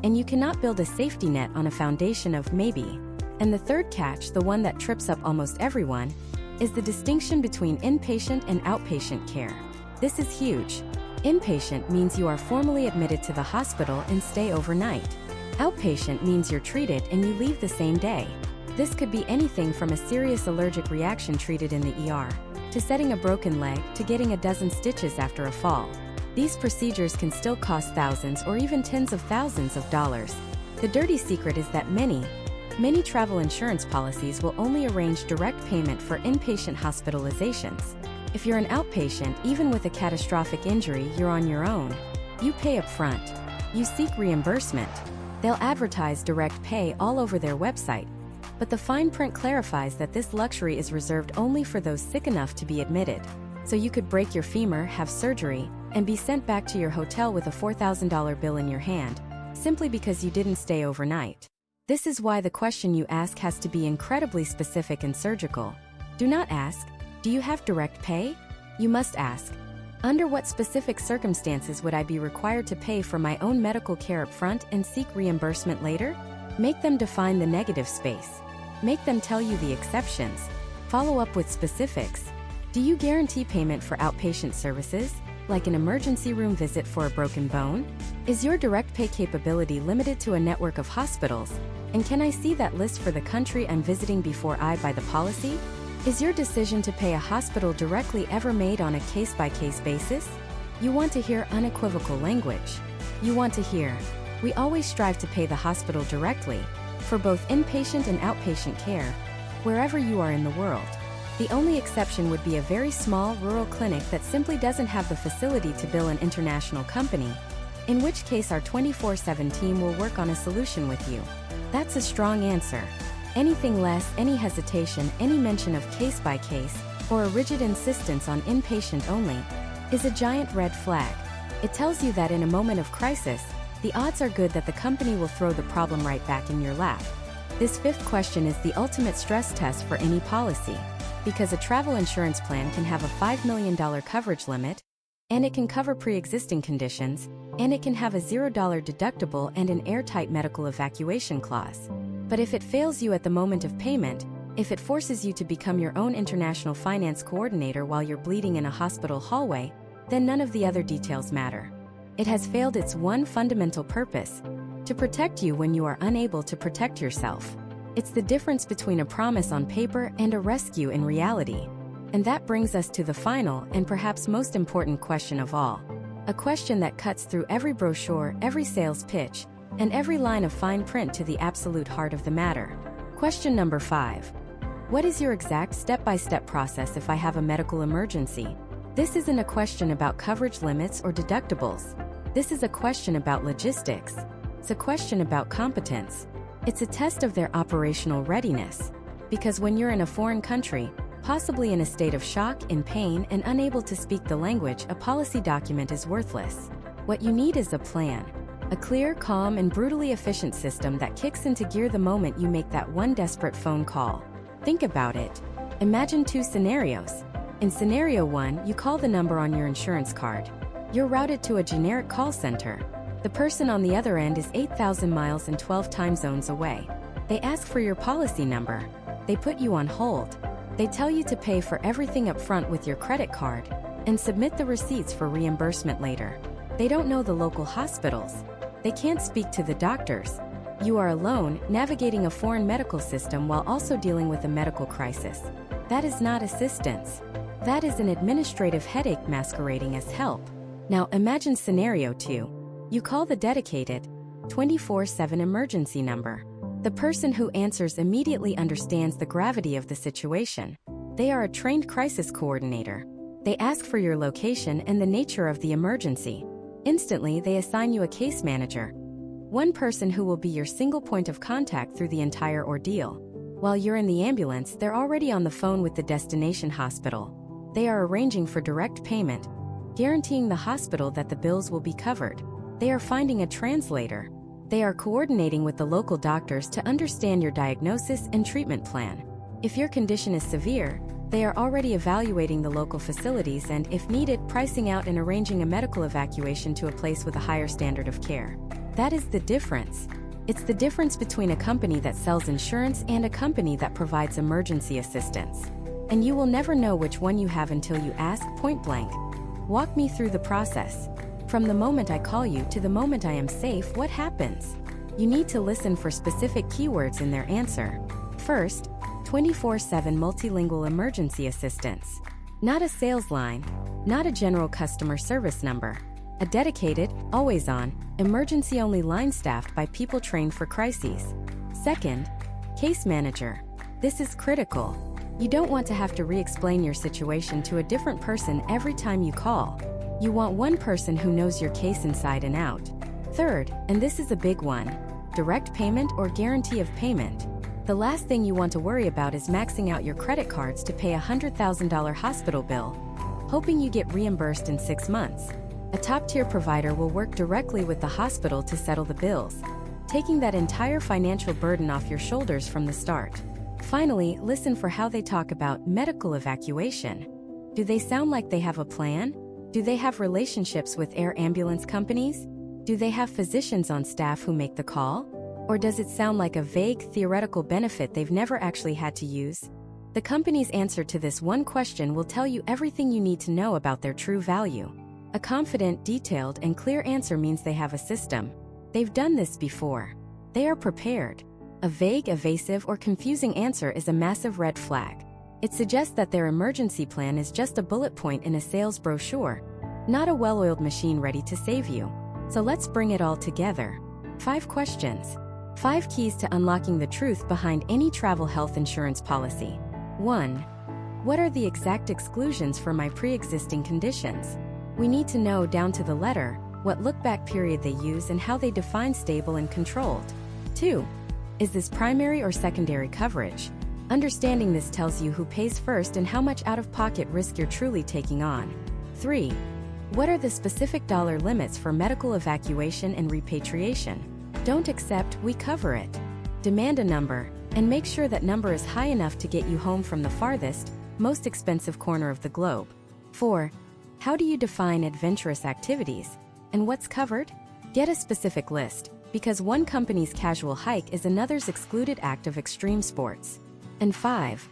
and you cannot build a safety net on a foundation of maybe. And the third catch, the one that trips up almost everyone, is the distinction between inpatient and outpatient care. This is huge. Inpatient means you are formally admitted to the hospital and stay overnight. Outpatient means you're treated and you leave the same day. This could be anything from a serious allergic reaction treated in the ER, to setting a broken leg, to getting a dozen stitches after a fall. These procedures can still cost thousands or even tens of thousands of dollars. The dirty secret is that many travel insurance policies will only arrange direct payment for inpatient hospitalizations. If you're an outpatient, even with a catastrophic injury, you're on your own. You pay up front. You seek reimbursement. They'll advertise direct pay all over their website. But the fine print clarifies that this luxury is reserved only for those sick enough to be admitted. So you could break your femur, have surgery, and be sent back to your hotel with a $4,000 bill in your hand, simply because you didn't stay overnight. This is why the question you ask has to be incredibly specific and surgical. Do not ask, do you have direct pay? You must ask, under what specific circumstances would I be required to pay for my own medical care up front and seek reimbursement later? Make them define the negative space. Make them tell you the exceptions. Follow up with specifics. Do you guarantee payment for outpatient services, like an emergency room visit for a broken bone? Is your direct pay capability limited to a network of hospitals? And can I see that list for the country I'm visiting before I buy the policy? Is your decision to pay a hospital directly ever made on a case-by-case basis? You want to hear unequivocal language. You want to hear, we always strive to pay the hospital directly, for both inpatient and outpatient care, wherever you are in the world. The only exception would be a very small rural clinic that simply doesn't have the facility to bill an international company, in which case our 24/7 team will work on a solution with you. That's a strong answer. Anything less, any hesitation, any mention of case-by-case, or a rigid insistence on inpatient only, is a giant red flag. It tells you that in a moment of crisis, the odds are good that the company will throw the problem right back in your lap. This fifth question is the ultimate stress test for any policy, because a travel insurance plan can have a $5 million coverage limit, and it can cover pre-existing conditions, and it can have a $0 deductible and an airtight medical evacuation clause. But if it fails you at the moment of payment, if it forces you to become your own international finance coordinator while you're bleeding in a hospital hallway, then none of the other details matter. It has failed its one fundamental purpose: to protect you when you are unable to protect yourself. It's the difference between a promise on paper and a rescue in reality. And that brings us to the final and perhaps most important question of all. A question that cuts through every brochure, every sales pitch, and every line of fine print to the absolute heart of the matter. Question number 5. What is your exact step-by-step process if I have a medical emergency? This isn't a question about coverage limits or deductibles. This is a question about logistics. It's a question about competence. It's a test of their operational readiness. Because when you're in a foreign country, possibly in a state of shock, in pain, and unable to speak the language, a policy document is worthless. What you need is a plan. A clear, calm, and brutally efficient system that kicks into gear the moment you make that one desperate phone call. Think about it. Imagine 2 scenarios. In scenario 1, you call the number on your insurance card. You're routed to a generic call center. The person on the other end is 8,000 miles and 12 time zones away. They ask for your policy number. They put you on hold. They tell you to pay for everything up front with your credit card and submit the receipts for reimbursement later. They don't know the local hospitals. They can't speak to the doctors. You are alone, navigating a foreign medical system while also dealing with a medical crisis. That is not assistance. That is an administrative headache masquerading as help. Now imagine scenario 2. You call the dedicated 24/7 emergency number. The person who answers immediately understands the gravity of the situation. They are a trained crisis coordinator. They ask for your location and the nature of the emergency. Instantly, they assign you a case manager, one person who will be your single point of contact through the entire ordeal. While you're in the ambulance, they're already on the phone with the destination hospital. They are arranging for direct payment, guaranteeing the hospital that the bills will be covered. They are finding a translator. They are coordinating with the local doctors to understand your diagnosis and treatment plan. If your condition is severe, they are already evaluating the local facilities and, if needed, pricing out and arranging a medical evacuation to a place with a higher standard of care. That is the difference. It's the difference between a company that sells insurance and a company that provides emergency assistance. And you will never know which one you have until you ask point blank. Walk me through the process. From the moment I call you to the moment I am safe, what happens? You need to listen for specific keywords in their answer. First, 24/7 multilingual emergency assistance. Not a sales line, not a general customer service number. A dedicated, always-on, emergency-only line staffed by people trained for crises. Second, case manager. This is critical. You don't want to have to re-explain your situation to a different person every time you call. You want one person who knows your case inside and out. Third, and this is a big one, direct payment or guarantee of payment. The last thing you want to worry about is maxing out your credit cards to pay a $100,000 hospital bill, hoping you get reimbursed in 6 months. A top-tier provider will work directly with the hospital to settle the bills, taking that entire financial burden off your shoulders from the start. Finally, listen for how they talk about medical evacuation. Do they sound like they have a plan? Do they have relationships with air ambulance companies? Do they have physicians on staff who make the call? Or does it sound like a vague, theoretical benefit they've never actually had to use? The company's answer to this one question will tell you everything you need to know about their true value. A confident, detailed, and clear answer means they have a system. They've done this before. They are prepared. A vague, evasive, or confusing answer is a massive red flag. It suggests that their emergency plan is just a bullet point in a sales brochure, not a well-oiled machine ready to save you. So let's bring it all together. 5 questions. 5 keys to unlocking the truth behind any travel health insurance policy. 1. What are the exact exclusions for my pre-existing conditions? We need to know down to the letter what look-back period they use and how they define stable and controlled. 2. Is this primary or secondary coverage? Understanding this tells you who pays first and how much out-of-pocket risk you're truly taking on. 3. What are the specific dollar limits for medical evacuation and repatriation? Don't accept, we cover it. Demand a number, and make sure that number is high enough to get you home from the farthest, most expensive corner of the globe. 4. How do you define adventurous activities? And what's covered? Get a specific list, because one company's casual hike is another's excluded act of extreme sports. And 5.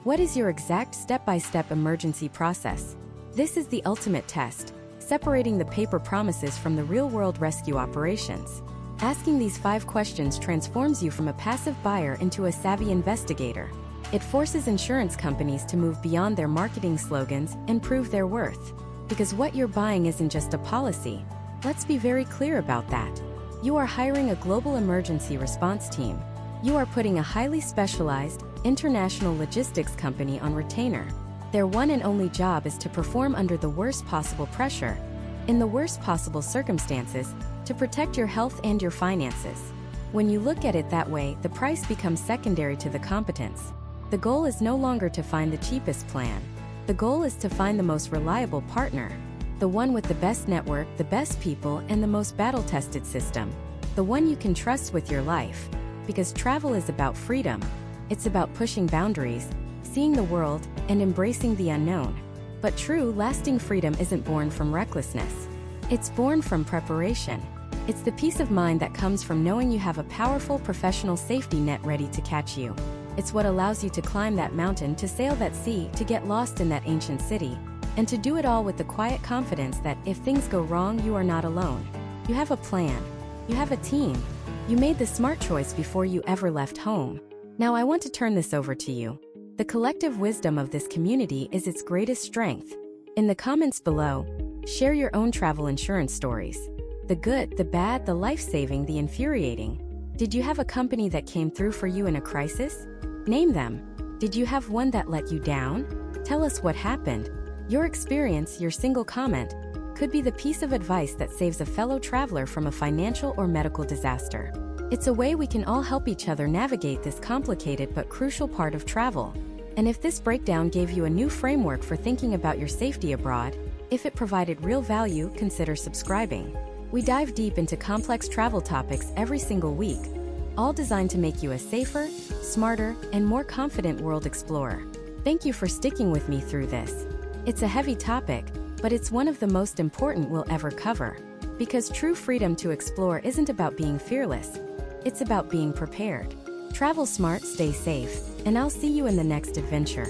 What is your exact step-by-step emergency process? This is the ultimate test, separating the paper promises from the real-world rescue operations. Asking these 5 questions transforms you from a passive buyer into a savvy investigator. It forces insurance companies to move beyond their marketing slogans and prove their worth. Because what you're buying isn't just a policy. Let's be very clear about that. You are hiring a global emergency response team. You are putting a highly specialized, international logistics company on retainer. Their one and only job is to perform under the worst possible pressure, in the worst possible circumstances, to protect your health and your finances. When you look at it that way, the price becomes secondary to the competence. The goal is no longer to find the cheapest plan. The goal is to find the most reliable partner, the one with the best network, the best people, and the most battle-tested system, the one you can trust with your life. Because travel is about freedom. It's about pushing boundaries, seeing the world, and embracing the unknown. But true, lasting freedom isn't born from recklessness. It's born from preparation. It's the peace of mind that comes from knowing you have a powerful professional safety net ready to catch you. It's what allows you to climb that mountain, to sail that sea, to get lost in that ancient city, and to do it all with the quiet confidence that if things go wrong, you are not alone. You have a plan. You have a team. You made the smart choice before you ever left home. Now I want to turn this over to you. The collective wisdom of this community is its greatest strength. In the comments below, share your own travel insurance stories. The good, the bad, the life-saving, the infuriating. Did you have a company that came through for you in a crisis? Name them. Did you have one that let you down? Tell us what happened. Your experience, your single comment, could be the piece of advice that saves a fellow traveler from a financial or medical disaster. It's a way we can all help each other navigate this complicated but crucial part of travel. And if this breakdown gave you a new framework for thinking about your safety abroad, if it provided real value, consider subscribing. We dive deep into complex travel topics every single week, all designed to make you a safer, smarter, and more confident world explorer. Thank you for sticking with me through this. It's a heavy topic, but it's one of the most important we'll ever cover. Because true freedom to explore isn't about being fearless. It's about being prepared. Travel smart, stay safe, and I'll see you in the next adventure.